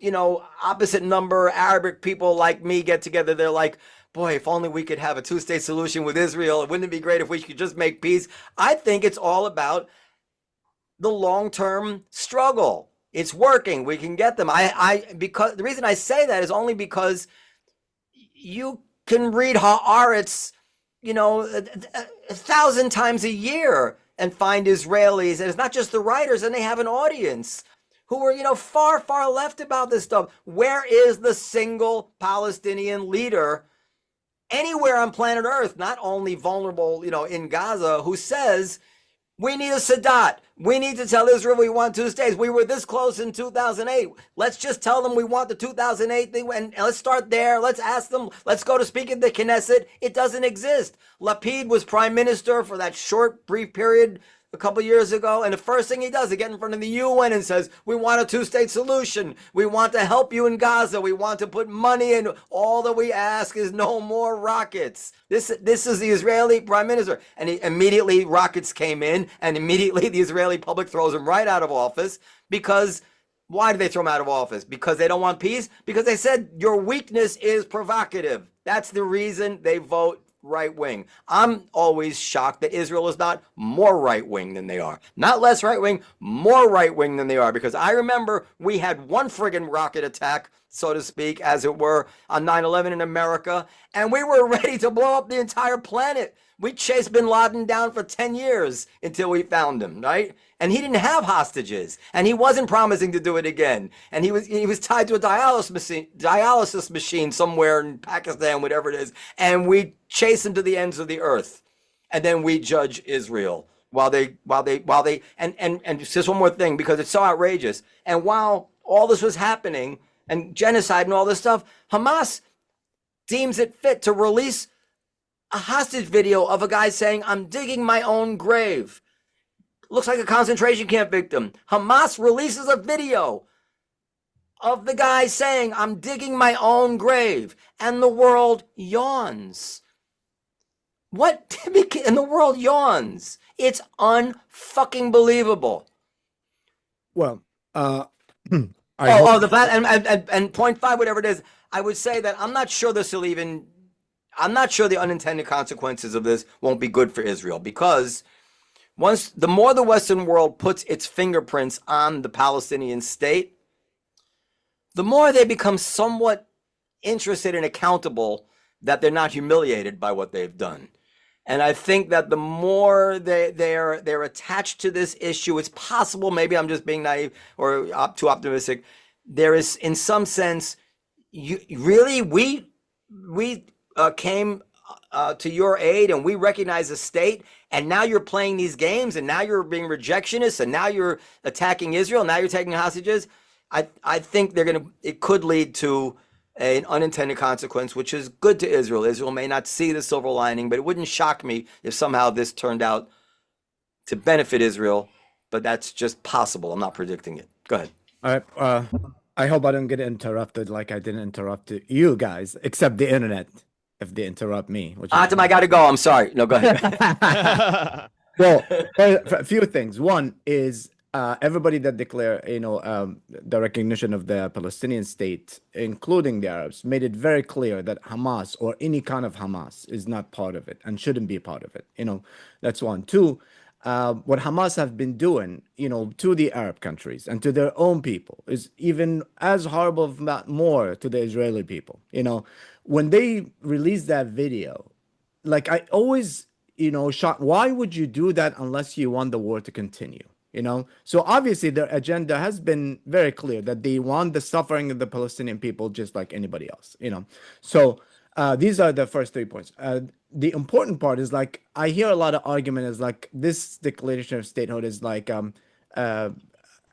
opposite number Arabic people like me get together, they're like, boy, if only we could have a two-state solution with Israel. Wouldn't it be great if we could just make peace? I think it's all about the long-term struggle. It's working. We can get them. Because the reason I say that is only because you can read Haaretz, 1,000 times a year and find Israelis, and it's not just the writers, and they have an audience who are, far, far left about this stuff. Where is the single Palestinian leader anywhere on planet Earth, not only vulnerable, in Gaza, who says, we need a Sadat. We need to tell Israel we want two states. We were this close in 2008. Let's just tell them we want the 2008 thing, and let's start there. Let's ask them. Let's go to speak at the Knesset. It doesn't exist. Lapid was prime minister for that short, brief period a couple years ago, and the first thing he does is get in front of the UN and says, we want a two-state solution. We want to help you in Gaza. We want to put money in. All that we ask is no more rockets. This is the Israeli prime minister. And immediately rockets came in, and immediately the Israeli public throws him right out of office. Because why do they throw him out of office? Because they don't want peace? Because they said your weakness is provocative. That's the reason they vote right wing. I'm always shocked that Israel is not more right wing than they are. Not less right wing, more right wing than they are. Because I remember we had one friggin' rocket attack, so to speak, as it were, on 9/11 in America, and we were ready to blow up the entire planet. We chased bin Laden down for 10 years until we found him, right? And he didn't have hostages, and he wasn't promising to do it again. And he was tied to a dialysis machine somewhere in Pakistan, whatever it is. And we chase him to the ends of the earth, and then we judge Israel while they and just one more thing, because it's so outrageous. And while all this was happening and genocide and all this stuff, Hamas deems it fit to release a hostage video of a guy saying, I'm digging my own grave. Looks like a concentration camp victim. Hamas releases a video of the guy saying, I'm digging my own grave. And the world yawns. What? And the world yawns. It's unfucking believable. Well, and point five, whatever it is, I would say that I'm not sure the unintended consequences of this won't be good for Israel, because the more the Western world puts its fingerprints on the Palestinian state, the more they become somewhat interested and accountable that they're not humiliated by what they've done. And I think that the more they're attached to this issue, it's possible, maybe I'm just being naive or too optimistic, there is, in some sense, we came to your aid, and we recognize the state, and now you're playing these games, and now you're being rejectionist, and now you're attacking Israel, now you're taking hostages. I think it could lead to an unintended consequence, which is good to Israel. Israel may not see the silver lining, but it wouldn't shock me if somehow this turned out to benefit Israel, but that's just possible. I'm not predicting it. Go ahead. All right. I hope I don't get interrupted like I didn't interrupt you guys, except the internet, if they interrupt me. Hatem, I got to go. I'm sorry. No, go ahead. Well, a few things. One is everybody that declare, the recognition of the Palestinian state, including the Arabs, made it very clear that Hamas or any kind of Hamas is not part of it and shouldn't be part of it. That's one. Two, what Hamas have been doing, to the Arab countries and to their own people is even as horrible, if not more, to the Israeli people. When they released that video, like I always, shocked, why would you do that unless you want the war to continue? So obviously their agenda has been very clear that they want the suffering of the Palestinian people just like anybody else. So these are the first 3 points. The important part is, like, I hear a lot of argument is like this declaration of statehood is like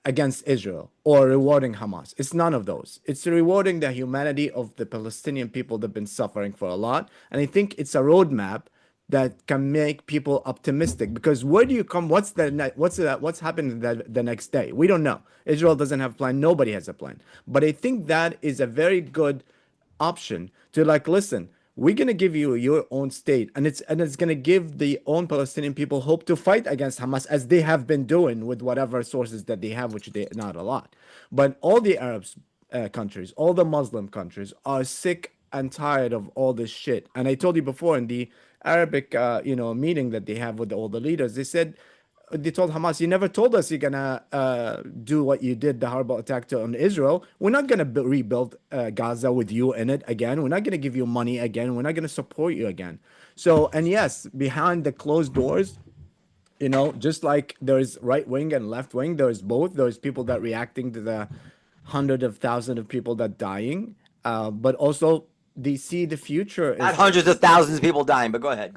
against Israel or rewarding Hamas. It's none of those. It's rewarding the humanity of the Palestinian people that have been suffering for a lot. And I think it's a roadmap that can make people optimistic, because where do you come? What's happening the next day? We don't know. Israel doesn't have a plan. Nobody has a plan. But I think that is a very good option to, like, listen, we're going to give you your own state, and it's going to give the own Palestinian people hope to fight against Hamas, as they have been doing with whatever sources that they have, which they not a lot. But all the Arab countries, all the Muslim countries are sick and tired of all this shit. And I told you before in the Arabic, meeting that they have with all the leaders, they told Hamas, you never told us you're gonna do what you did, the horrible attack on Israel. We're not gonna rebuild Gaza with you in it again. We're not gonna give you money again. We're not gonna support you again. So, and yes, behind the closed doors, just like there's right wing and left wing, there's both. There's people that reacting to the hundreds of thousands of people that dying, but also they see the future. Not hundreds of thousands of people dying, but go ahead.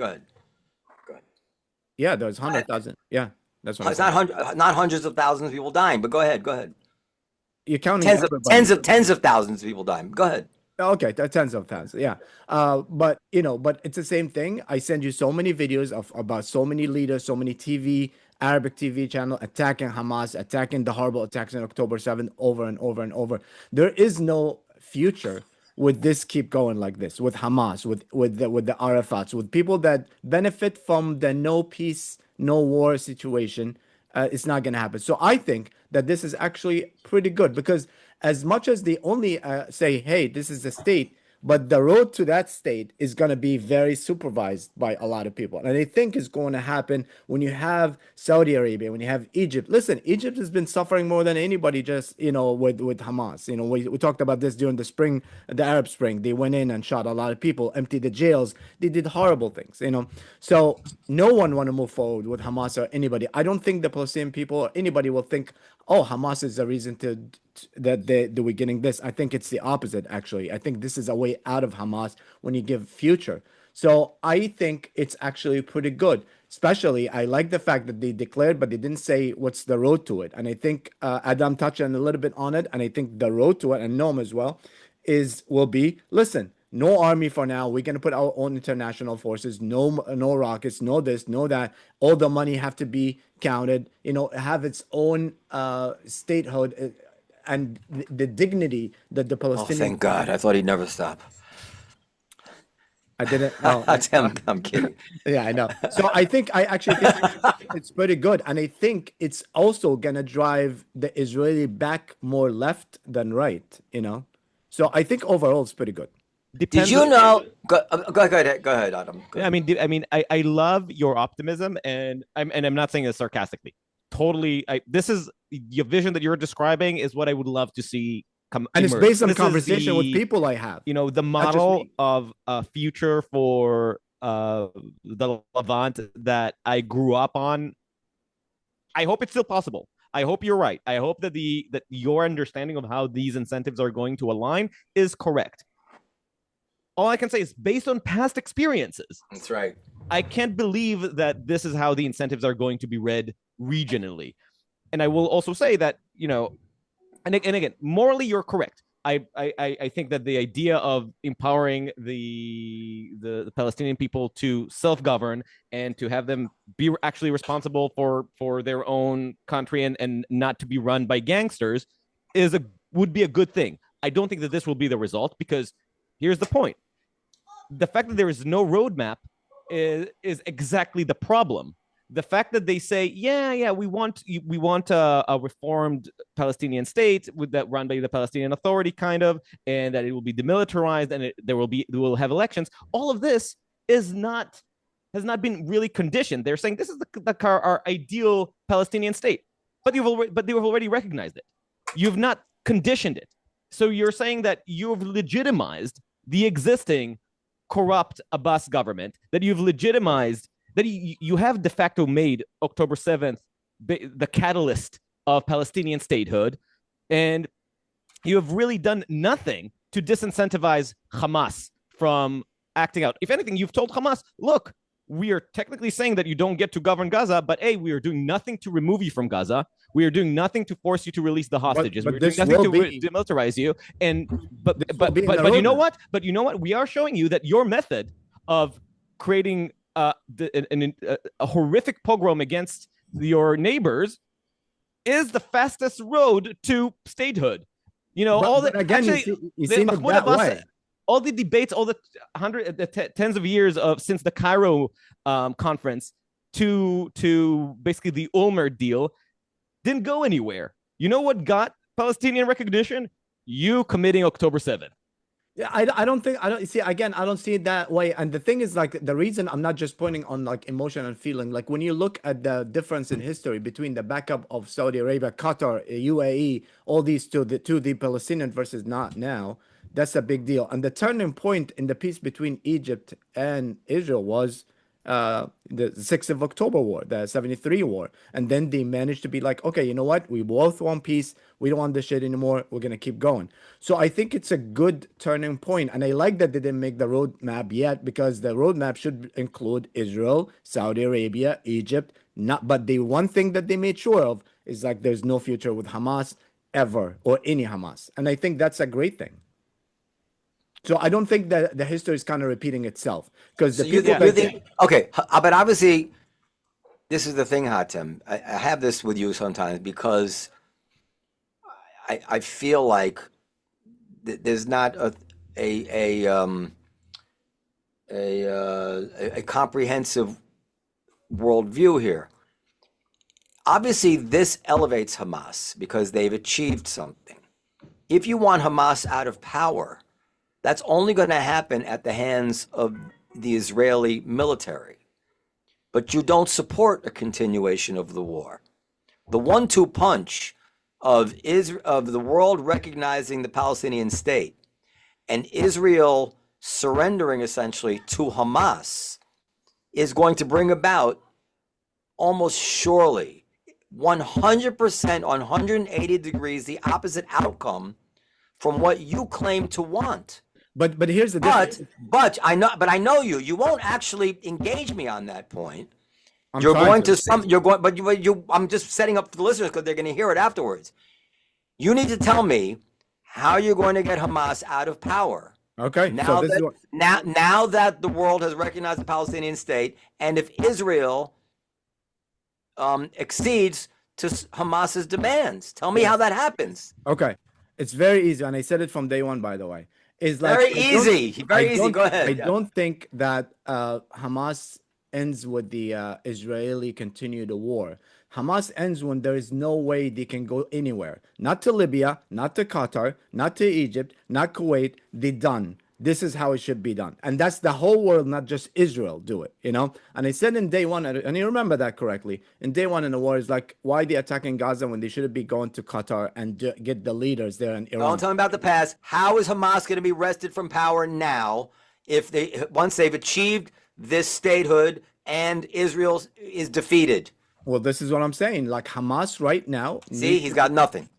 Yeah, there's 100,000. Yeah, that's what it's not hundreds of thousands of people dying, but go ahead. You're counting tens of thousands of people dying. Go ahead. Okay, tens of thousands. Yeah. But but it's the same thing. I send you so many videos of about so many leaders, so many Arabic TV channel attacking Hamas, attacking the horrible attacks on October 7th over and over and over. There is no future with this keep going like this, with Hamas, with the Arafats, with people that benefit from the no peace, no war situation. It's not going to happen. So I think that this is actually pretty good because as much as they only say, hey, this is the state, but the road to that state is going to be very supervised by a lot of people. And I think it's going to happen when you have Saudi Arabia, when you have Egypt. Listen, Egypt has been suffering more than anybody just, with Hamas. We talked about this during the spring, the Arab Spring. They went in and shot a lot of people, emptied the jails. They did horrible things. So no one want to move forward with Hamas or anybody. I don't think the Palestinian people or anybody will think, oh, Hamas is the reason that we're getting this. I think it's the opposite, actually. I think this is a way out of Hamas when you give future. So I think it's actually pretty good. Especially, I like the fact that they declared, but they didn't say what's the road to it. And I think Adaam touched on a little bit on it. And I think the road to it, and Noam as well, will be, listen, no army for now. We're going to put our own international forces. No rockets. No this. No that. All the money have to be counted. Have its own statehood and the dignity that the Oh, Palestinian. thank God. I thought he'd never stop. I didn't. Oh, I'm kidding. yeah, I know. So I actually think it's pretty good, and I think it's also gonna drive the Israeli back more left than right. So I think overall it's pretty good. Did you know? Go ahead, Adam. Go Yeah, I love your optimism, and I'm not saying this sarcastically. Totally, this is your vision that you're describing is what I would love to see come. And it's emerge. based on This is conversation with the, people I have. the model of a future for the Levant that I grew up on. I hope it's still possible. I hope you're right. I hope that your understanding of how these incentives are going to align is correct. All I can say is based on past experiences. That's right. I can't believe that this is how the incentives are going to be read regionally. And I will also say that, and again, morally, you're correct. I think that the idea of empowering the Palestinian people to self-govern and to have them be actually responsible for their own country and not to be run by gangsters would be a good thing. I don't think that this will be the result because here's the point. The fact that there is no roadmap is exactly the problem. The fact that they say, we want a reformed Palestinian state that run by the Palestinian Authority, kind of, and that it will be demilitarized and we will have elections. All of this has not been really conditioned. They're saying this is our ideal Palestinian state, but they've already recognized it. You've not conditioned it. So you're saying that you've legitimized the existing corrupt Abbas government, that you've legitimized, that you have de facto made October 7th the catalyst of Palestinian statehood, and you have really done nothing to disincentivize Hamas from acting out. If anything, you've told Hamas, look, we are technically saying that you don't get to govern Gaza, but we are doing nothing to remove you from Gaza. We are doing nothing to force you to release the hostages. We're doing nothing to demilitarize you. But you know what? But you know what? We are showing you that your method of creating a horrific pogrom against your neighbors is the fastest road to statehood. All the debates, all the tens of years since the Cairo conference to basically the Ulmer deal didn't go anywhere. You know what got Palestinian recognition? You committing October 7th. Yeah, I don't see it that way. And the thing is, like, the reason I'm not just pointing on like emotion and feeling, like when you look at the difference in history between the backup of Saudi Arabia, Qatar, UAE, all these to the Palestinian versus not now, that's a big deal. And the turning point in the peace between Egypt and Israel was the 6th of October war, the 73 war. And then they managed to be like, okay, you know what? We both want peace. We don't want this shit anymore. We're going to keep going. So I think it's a good turning point. And I like that they didn't make the roadmap yet, because the roadmap should include Israel, Saudi Arabia, Egypt. But the one thing that they made sure of is like there's no future with Hamas ever, or any Hamas. And I think that's a great thing. So I don't think that the history is kind of repeating itself because So the you people think, that you think okay, but obviously this is the thing, Hatem. I have this with you sometimes because I feel like there's not a um a comprehensive worldview here. Obviously, this elevates Hamas because they've achieved something. If you want Hamas out of power, that's only going to happen at the hands of the Israeli military. But you don't support a continuation of the war. The 1-2 punch of the world recognizing the Palestinian state and Israel surrendering essentially to Hamas is going to bring about almost surely 100% on 180 degrees the opposite outcome from what you claim to want. but here's the difference. But I know you won't actually engage me on that point. I'm You're trying going to some you're going but you I'm just setting up for the listeners because they're going to hear it afterwards. You need to tell me how you're going to get Hamas out of power. Okay, Now so this that is what, now that the world has recognized the Palestinian state, and if Israel exceeds to Hamas's demands, tell me how that happens. okay. It's very easy, and I said it from day one, by the way. Is like Very easy. Very easy. Go ahead. I Yeah. don't think that Hamas ends with the Israeli continue the war. Hamas ends when there is no way they can go anywhere. Not to Libya, not to Qatar, not to Egypt, not Kuwait. They're done. This is how it should be done. And that's the whole world, not just Israel, do it, you know? And I said in day one, and you remember that correctly, in day one in the war, is like, why they attacking Gaza when they should be going to Qatar and get the leaders there in Iran? Don't tell me about the past. How is Hamas going to be wrested from power now if once they've achieved this statehood and Israel is defeated? Well, this is what I'm saying. Like Hamas right now. See, he's got nothing.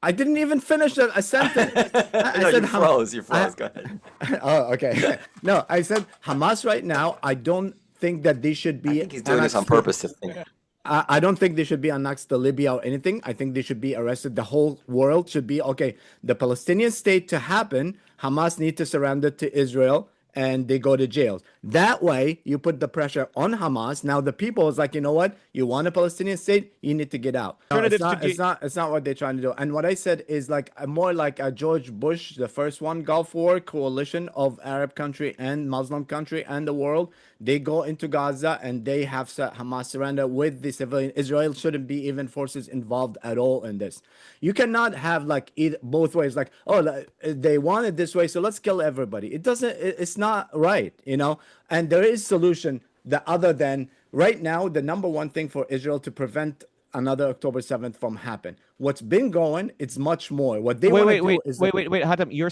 I didn't even finish a sentence. I No, said you froze. You froze. Go ahead. Oh, okay. No, I said Hamas right now. I don't think that they should be. I think he's doing this on purpose to think. I don't think they should be annexed to Libya or anything. I think they should be arrested. The whole world should be okay. The Palestinian state to happen, Hamas need to surrender to Israel and they go to jails. That way, you put the pressure on Hamas. Now the people is like, you know what? You want a Palestinian state? You need to get out. No, it's not what they're trying to do. And what I said is like more like a George Bush, the first one, Gulf War coalition of Arab country and Muslim country and the world. They go into Gaza and they have Hamas surrender with the civilian. Israel shouldn't be even forces involved at all in this. You cannot have like either both ways. Like, oh, they want it this way, so let's kill everybody. It doesn't. It's not right, you know. And there is solution that other than right now, the number one thing for Israel to prevent another October 7th from happen. What's been going, it's much more. What they wait, Hatem, you're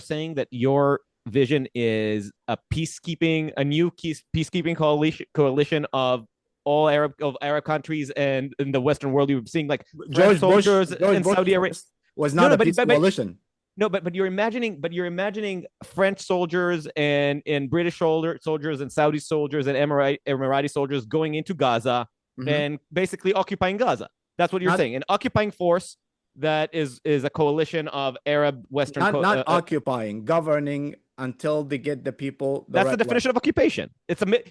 saying that your vision is a new peacekeeping coalition of all Arab countries and in the Western world. You're seeing like George Bush in Saudi Arabia was not a peace coalition. No, but you're imagining French soldiers and British soldiers and Saudi soldiers and Emirati soldiers going into Gaza and basically occupying Gaza. That's what you're saying. An occupying force that is a coalition of Arab Western. Not occupying, governing until they get the people. That's the definition of occupation.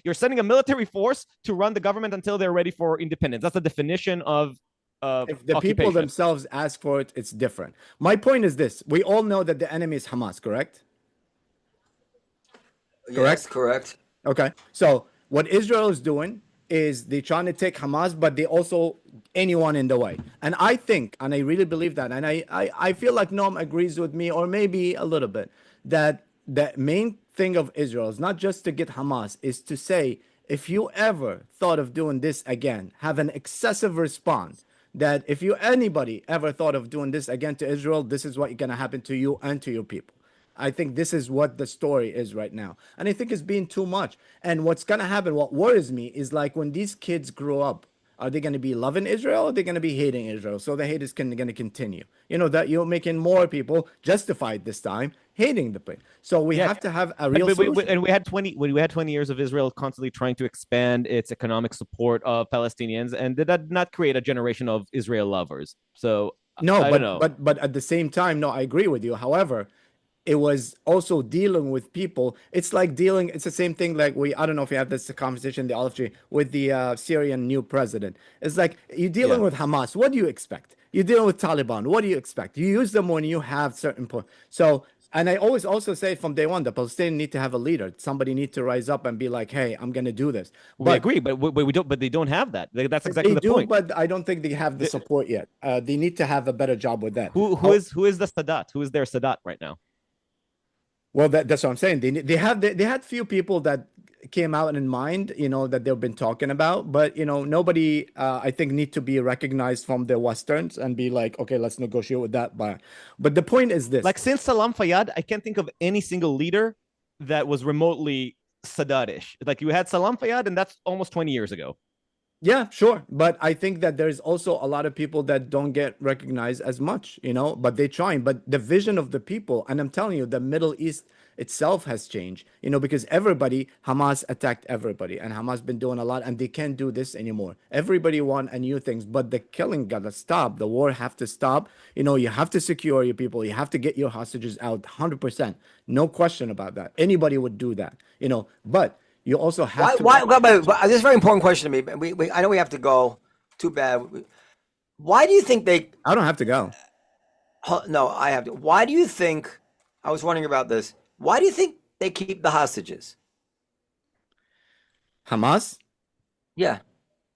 You're sending a military force to run the government until they're ready for independence. That's the definition of. If the people themselves ask for it, it's different. My point is this: we all know that the enemy is Hamas, correct? Yes, correct. Okay, so what Israel is doing is they're trying to take Hamas, but they also anyone in the way. And I think, and I really believe that, and I feel like Noam agrees with me, or maybe a little bit, that the main thing of Israel is not just to get Hamas, is to say, if you ever thought of doing this again, have an excessive response. That if anybody ever thought of doing this again to Israel, this is what's going to happen to you and to your people. I think this is what the story is right now. And I think it's being too much. And what's going to happen, what worries me is like when these kids grow up, are they going to be loving Israel or are they going to be hating Israel? So the hate is going to continue. You know, that you're making more people justified this time hating the place. So we have to have a real solution. And we had 20 years of Israel constantly trying to expand its economic support of Palestinians, and did that not create a generation of Israel lovers? So no, but at the same time, no, I agree with you. However, it was also dealing with people. It's like dealing, it's the same thing like I don't know if you had this conversation in the olive tree with the Syrian new president. It's like you're dealing Yeah. with Hamas. What do you expect? You're dealing with Taliban. What do you expect? You use them when you have certain point. So, and I always also say from day one, the Palestinians need to have a leader. Somebody need to rise up and be like, hey, I'm going to do this. We But agree, but we don't. But they don't have that. That's exactly they the do, point. but I don't think they have the support yet. They need to have a better job with that. Who is the Sadat? Who is their Sadat right now? Well, that's what I'm saying. They had few people that came out in mind, that they've been talking about, but nobody I think need to be recognized from the Westerns and be like, okay, let's negotiate with that. But the point is this: Like since Salam Fayyad, I can't think of any single leader that was remotely Sadat-ish. Like you had Salam Fayyad, and that's almost 20 years ago. Yeah, sure. But I think that there's also a lot of people that don't get recognized as much, but they're trying. But the vision of the people, and I'm telling you, the Middle East itself has changed, because Hamas attacked everybody, and Hamas been doing a lot, and they can't do this anymore. Everybody want a new things, but the killing gotta stop. The war have to stop. You have to secure your people. You have to get your hostages out 100%. No question about that. Anybody would do that, but you also have to. Why? This is a very important question to me. I know we have to go. Too bad. Why do you think they? I don't have to go. No, I have to. Why do you think? I was wondering about this. Why do you think they keep the hostages? Hamas? Yeah.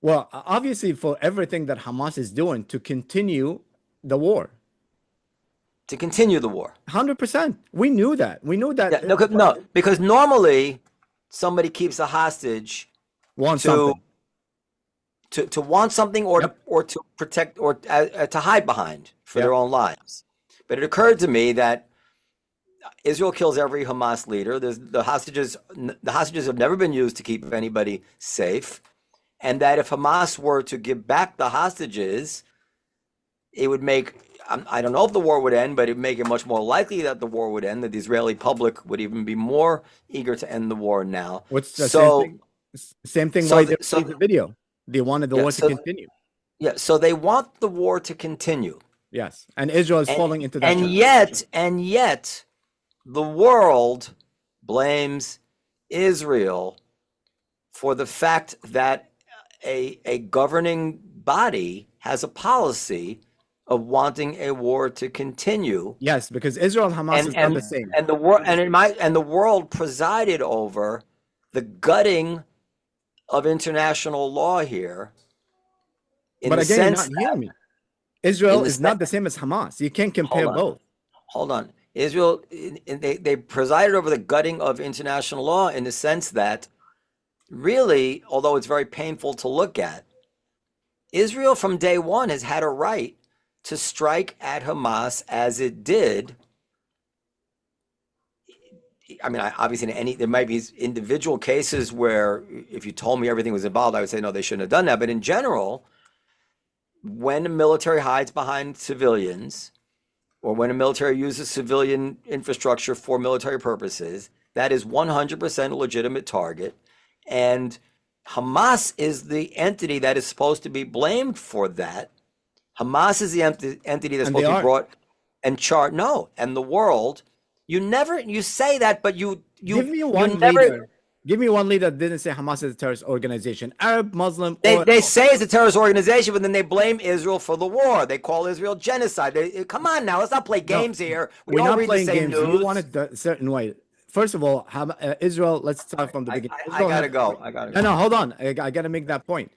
Well, obviously, for everything that Hamas is doing to continue the war. To continue the war. 100%. We knew that. Yeah, no, because normally somebody keeps a hostage to want something or to protect or to hide behind for their own lives. But it occurred to me that Israel kills every Hamas leader. The hostages have never been used to keep anybody safe, and that if Hamas were to give back the hostages, it would make, I don't know if the war would end, but it would make it much more likely that the war would end, that the Israeli public would even be more eager to end the war now. What's the same thing why they released the video. They wanted the war to continue. Yeah, so they want the war to continue. Yes, and Israel is falling into that. And yet, the world blames Israel for the fact that a governing body has a policy of wanting a war to continue. Yes, because Israel and Hamas is not the same. And the world presided over the gutting of international law here. But again, you're not hearing me. Israel is not the same as Hamas. You can't compare both. Hold on. Israel, they presided over the gutting of international law in the sense that really, although it's very painful to look at, Israel from day one has had a right to strike at Hamas as it did. I mean, obviously, there might be individual cases where if you told me everything was involved, I would say, no, they shouldn't have done that. But in general, when the military hides behind civilians, or when a military uses civilian infrastructure for military purposes, that is 100% a legitimate target. And Hamas is the entity that is supposed to be blamed for that. Hamas is the entity that's supposed to be brought and charged. No, and the world, you say that, but you give me one leader. Give me one leader that didn't say Hamas is a terrorist organization. Arab, Muslim. They say it's a terrorist organization, but then they blame Israel for the war. They call Israel genocide. Come on now, let's not play games here. We're not playing games. You want it a certain way. First of all, Israel, let's start from the beginning. I gotta go. No, hold on. I gotta make that point.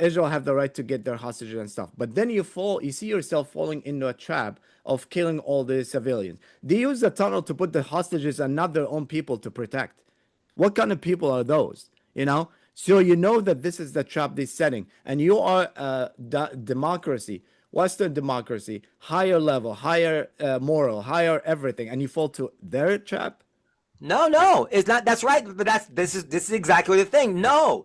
Israel have the right to get their hostages and stuff. But then you see yourself falling into a trap of killing all the civilians. They use the tunnel to put the hostages and not their own people to protect. What kind of people are those? So that this is the trap they're setting. And you are democracy, Western democracy, higher level, higher moral, higher everything, and you fall to their trap? No, it's not. That's right. But this is exactly the thing. No,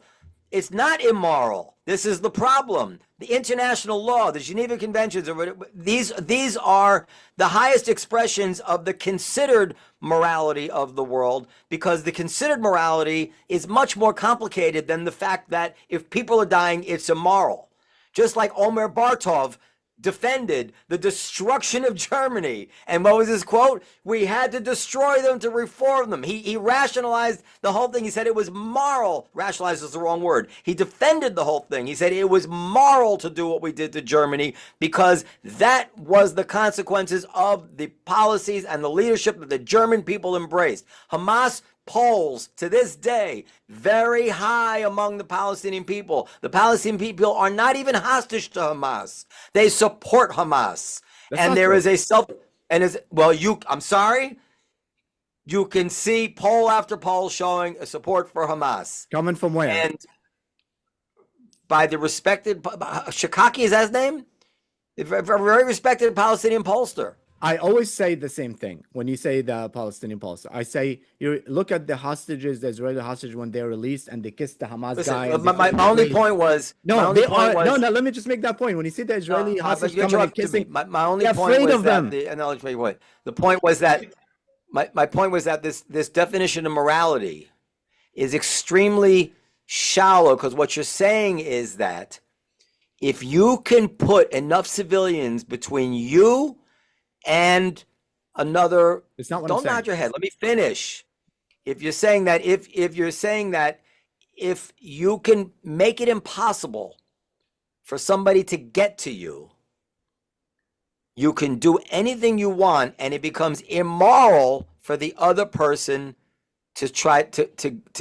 it's not immoral. This is the problem. The international law, the Geneva Conventions, these are the highest expressions of the considered morality of the world, because the considered morality is much more complicated than the fact that if people are dying, it's immoral. Just like Omer Bartov defended the destruction of Germany. And what was his quote? We had to destroy them to reform them. He rationalized the whole thing. He said it was moral. Rationalized is the wrong word. He defended the whole thing. He said it was moral to do what we did to Germany because that was the consequences of the policies and the leadership that the German people embraced. Hamas polls to this day very high among the Palestinian people. The Palestinian people are not even hostage to Hamas. They support Hamas. And there is a I'm sorry. You can see poll after poll showing a support for Hamas. Coming from where? And by the respected Shikaki, is that his name? A very respected Palestinian pollster. I always say the same thing when you say the Palestinian pollster. I say, you look at the hostages, the Israeli hostages when they're released and they kiss the Hamas guy. My only point was no. Let me just make that point. When you see the Israeli hostages coming and kissing, my only point was that the point was that my point was that this definition of morality is extremely shallow, because what you're saying is that if you can put enough civilians between you and another, it's not what don't I'm saying. nod your head. Let me finish. If you're saying that, if you can make it impossible for somebody to get to you, you can do anything you want, and it becomes immoral for the other person to try to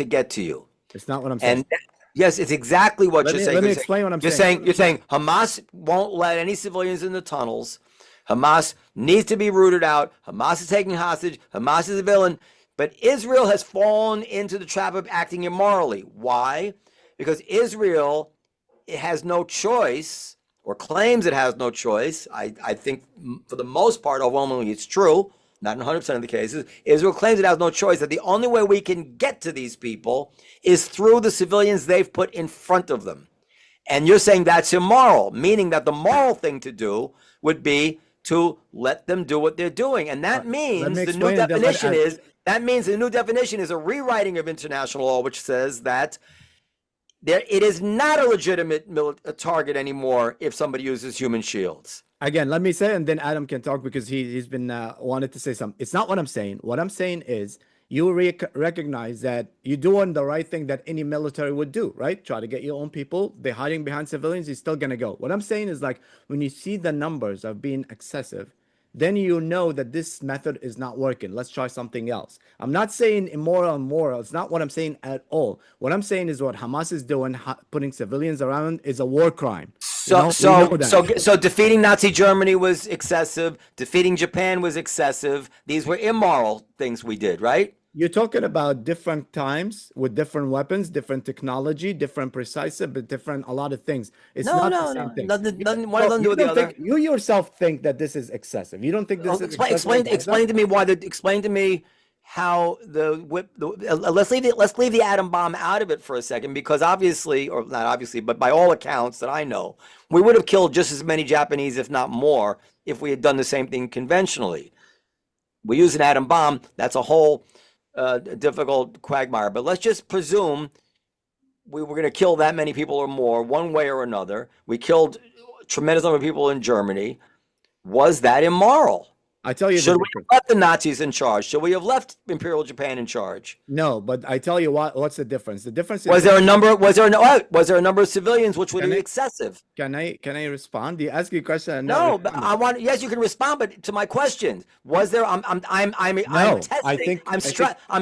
get to you. It's not what I'm saying. And yes, it's exactly what you're saying. Let me explain what I'm saying. You're saying Hamas won't let any civilians in the tunnels. Hamas needs to be rooted out. Hamas is taking hostage. Hamas is a villain. But Israel has fallen into the trap of acting immorally. Why? Because Israel has no choice, or claims it has no choice. I think for the most part, overwhelmingly it's true, not in 100% of the cases. Israel claims it has no choice, that the only way we can get to these people is through the civilians they've put in front of them. And you're saying that's immoral, meaning that the moral thing to do would be to let them do what they're doing. And that means the new definition is a rewriting of international law, which says that it is not a legitimate target anymore if somebody uses human shields. Again, let me say, and then Adam can talk, because he's been wanted to say something. It's not what I'm saying. What I'm saying is you recognize that you're doing the right thing that any military would do, right? Try to get your own people. They're hiding behind civilians. You're still going to go. What I'm saying is, like, when you see the numbers of being excessive, then you know that this method is not working. Let's try something else. I'm not saying immoral and moral. It's not what I'm saying at all. What I'm saying is what Hamas is doing, putting civilians around, is a war crime. So defeating Nazi Germany was excessive. Defeating Japan was excessive. These were immoral things we did, right? You're talking about different times with different weapons, different technology, different precisive, but different a lot of things. It's not the same thing. Nothing, one of them do with the other. You yourself think that this is excessive. You don't think this is excessive? Explain to me why. Explain to me how let's leave the atom bomb out of it for a second, because obviously, or not obviously, but by all accounts that I know, we would have killed just as many Japanese, if not more, if we had done the same thing conventionally. We use an atom bomb. That's a whole difficult quagmire, but let's just presume we were going to kill that many people or more, one way or another. We killed a tremendous number of people in Germany. Was that immoral? I tell you, should we have left the Nazis in charge? Should we have left Imperial Japan in charge? No, but I tell you what's the difference? The difference is, was there a number of civilians which would be excessive? Can I respond? Do you ask your question? No, but yes, you can respond, but to my question, was there? I'm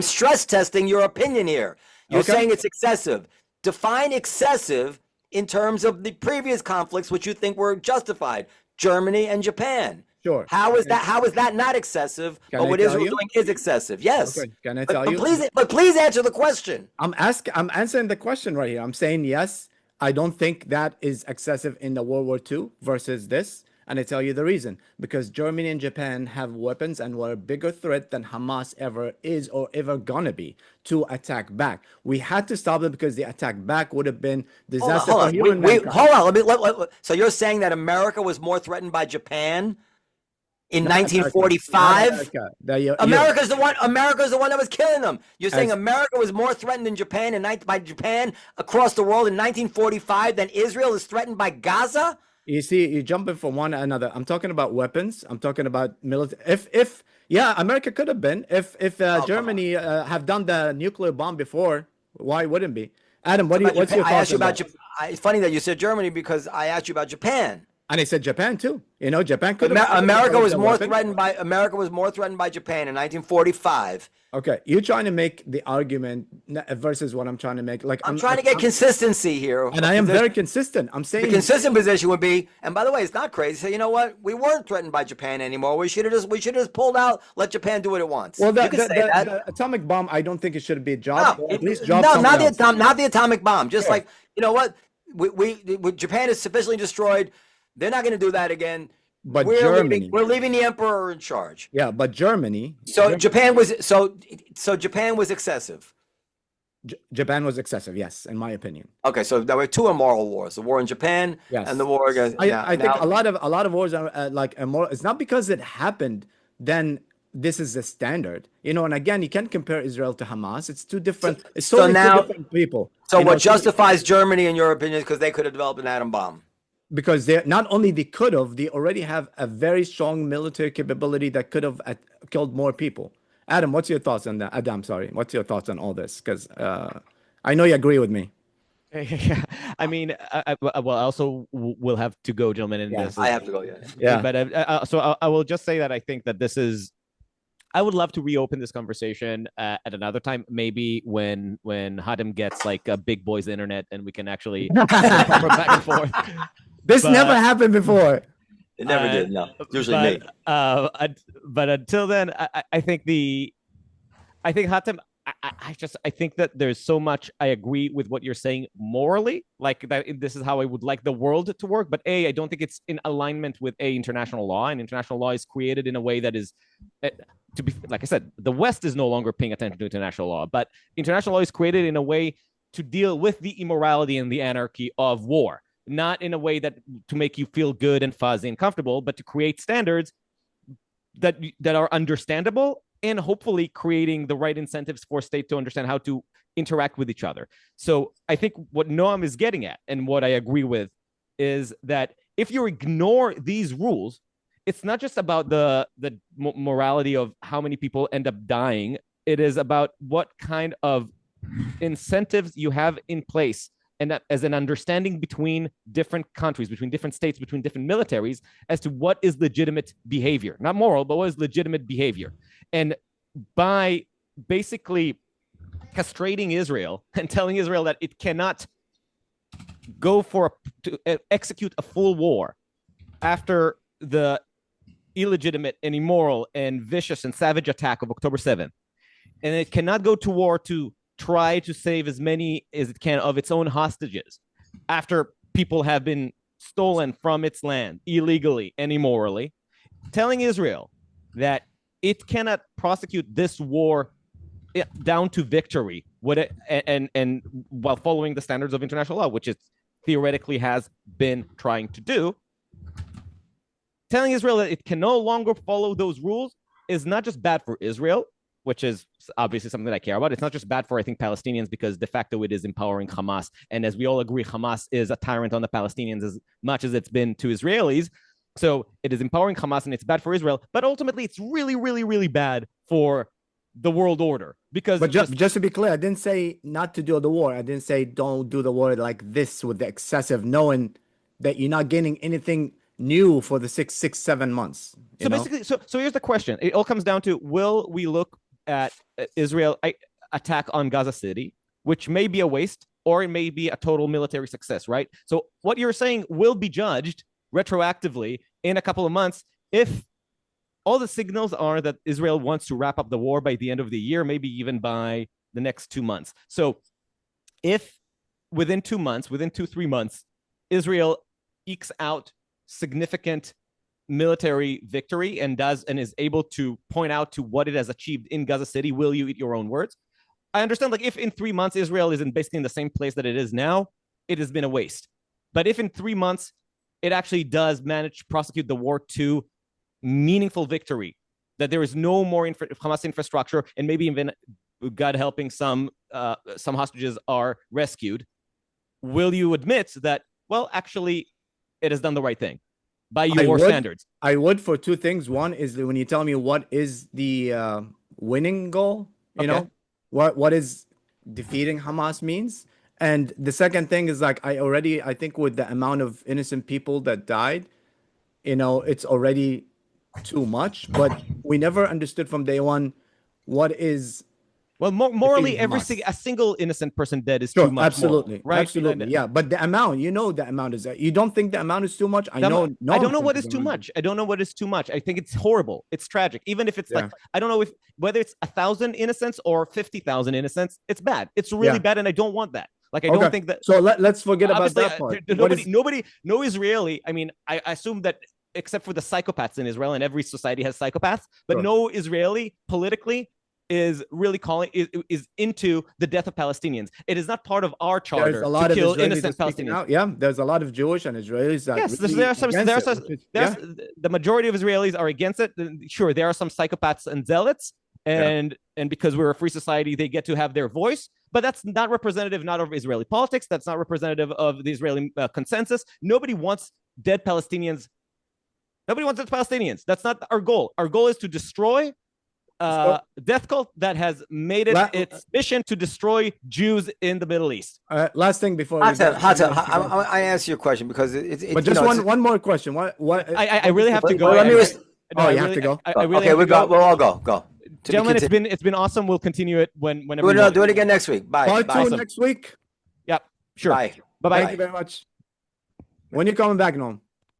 stress testing your opinion here. You're saying it's excessive. Define excessive in terms of the previous conflicts which you think were justified, Germany and Japan. Sure. How is that not excessive? But what Israel doing is excessive. Yes. Okay. Can I tell you? But please answer the question. I'm answering the question right here. I'm saying yes. I don't think that is excessive in the World War II versus this. And I tell you the reason. Because Germany and Japan have weapons and were a bigger threat than Hamas ever is or ever gonna be to attack back. We had to stop them because the attack back would have been disaster for human mankind. Hold on. So you're saying that America was more threatened by Japan in 1945? America's the one that was killing them. You're saying America was more threatened by Japan across the world in 1945 than Israel is threatened by Gaza? You see, you're jumping from one to another. I'm talking about weapons. I'm talking about military. If yeah, America could have been. If Oh, come on. Germany have done the nuclear bomb before, why wouldn't be? Adam, About what's Japan. your I thoughts asked you on about that? Japan. It's funny that you said Germany because I asked you about Japan. And I said Japan too. You know, Japan could have America was a more weapon. threatened by Japan in 1945. Okay, you're trying to make the argument versus what I'm trying to make. Like I'm trying to get consistency here. and I am very consistent. I'm saying The consistent position would be, and by the way, it's not crazy. So you know what? We weren't threatened by Japan anymore. We should have just pulled out, let Japan do what it wants. well, You can say that. the atomic bomb. I don't think it should be a job. No, Or at least job no, someone else. not the atomic bomb. Just Yeah. like, you know what? Japan is sufficiently destroyed. They're not going to do that again. But we're Germany, we're leaving the emperor in charge. yeah, but Germany. So Japan was Japan was excessive. Japan was excessive, yes, in my opinion. Okay, so there were two immoral wars: the war in Japan Yes. and the war against. I think a lot of wars are like immoral. It's not because it happened, then this is the standard. You know, and again, you can't compare Israel to Hamas. It's two different. It's So totally now- two different people. So You know, what justifies Germany, in your opinion, is because they could have developed an atom bomb? because they not only they could have, they already have a very strong military capability that could have killed more people. Adam, what's your thoughts on that? Adam, sorry, what's your thoughts on all this? Because I know you agree with me. Yeah, I mean, well, I also will have to go, gentlemen. In this, I have to go. Yeah. Yeah. But so I will just say that I think that this is. I would love to reopen this conversation at another time, maybe when Hatem gets like a big boys internet and we can actually proper back and forth. This But- never happened before. It never did. No, it's usually me. But until then, I think Hatem. I think that there's so much I agree with what you're saying morally, like that this is how I would like the world to work. But I don't think it's in alignment with international law, and international law is created in a way that is, to be like I said, the West is no longer paying attention to international law, but international law is created in a way to deal with the immorality and the anarchy of war, not in a way that to make you feel good and fuzzy and comfortable, but to create standards that are understandable, and hopefully creating the right incentives for state to understand how to interact with each other. So I think what Noam is getting at, and what I agree with, is that if you ignore these rules, it's not just about the morality of how many people end up dying. It is about what kind of incentives you have in place, and that as an understanding between different countries, between different states, between different militaries, as to what is legitimate behavior, not moral, but what is legitimate behavior. And by basically castrating Israel and telling Israel that it cannot go to execute a full war after the illegitimate and immoral and vicious and savage attack of October 7th, and it cannot go to war to try to save as many as it can of its own hostages after people have been stolen from its land illegally and immorally, telling Israel that it cannot prosecute this war down to victory and while following the standards of international law, which it theoretically has been trying to do. Telling Israel that it can no longer follow those rules is not just bad for Israel, which is obviously something that I care about. It's not just bad for, I think, Palestinians, because de facto it is empowering Hamas. And as we all agree, Hamas is a tyrant on the Palestinians as much as it's been to Israelis. So it is empowering Hamas and it's bad for Israel. But ultimately, it's really, really, really bad for the world order. Because But just to be clear, I didn't say not to do the war. I didn't say don't do the war like this with the excessive, knowing that you're not gaining anything new for the 7 months. So basically, so here's the question. It all comes down to, will we look at Israel attack on Gaza City, which may be a waste, or it may be a total military success, right? So what you're saying will be judged retroactively in a couple of months if all the signals are that Israel wants to wrap up the war by the end of the year, maybe even by the next 2 months. So if within 2 months, within 2-3 months, Israel ekes out significant military victory and is able to point out to what it has achieved in Gaza City, will you eat your own words? I understand, like, if in 3 months Israel is basically in the same place that it is now, it has been a waste. But if in 3 months it actually does manage to prosecute the war to meaningful victory, that there is no more Hamas infrastructure, and maybe even, God helping, some hostages are rescued, will you admit that, well, actually, it has done the right thing by I your would, standards. I would for two things. One is that when you tell me what is the winning goal, you Okay. know, what is defeating Hamas means. And the second thing is like I think with the amount of innocent people that died, you know, it's already too much. But we never understood from day one what is Well, morally, Hamas. a single innocent person dead is Sure, too much. absolutely, moral, right? absolutely, yeah. But the amount, you know, the amount is that you don't think the amount is too much. I The know. amou- No, I don't know what is too much. I don't know what is too much. I think it's horrible. It's tragic. Even if it's like, I don't know if whether it's 1,000 innocents or 50,000 innocents, it's bad. It's really bad, and I don't want that. Like, I don't think that. So let's forget about Obviously, that part. no Israeli. I mean, I assume that except for the psychopaths in Israel, and every society has psychopaths, but Sure. no Israeli politically is really is into the death of Palestinians. It is not part of our charter There's a lot to of kill Israelis innocent that are speaking Palestinians. out. Yeah, there's a lot of Jewish and Israelis that Yes, really there are some. against There are it, some. The majority of Israelis are against it. Sure, there are some psychopaths and zealots, and because we're a free society, they get to have their voice. But that's not representative, not of Israeli politics. That's not representative of the Israeli consensus. Nobody wants dead Palestinians. Nobody wants dead Palestinians. That's not our goal. Our goal is to destroy death cult that has made it its mission to destroy Jews in the Middle East. Last thing before Hatem, I ask you a question because it's but just one more question. What I really have to go. Let me you have to go. Okay, we'll all go. Gentlemen, it's been awesome. We'll continue it whenever. We'll do it again next week. Bye. Part Bye. two next week. Yep, sure. Bye. Bye. Thank you very much. When you coming back, Noam?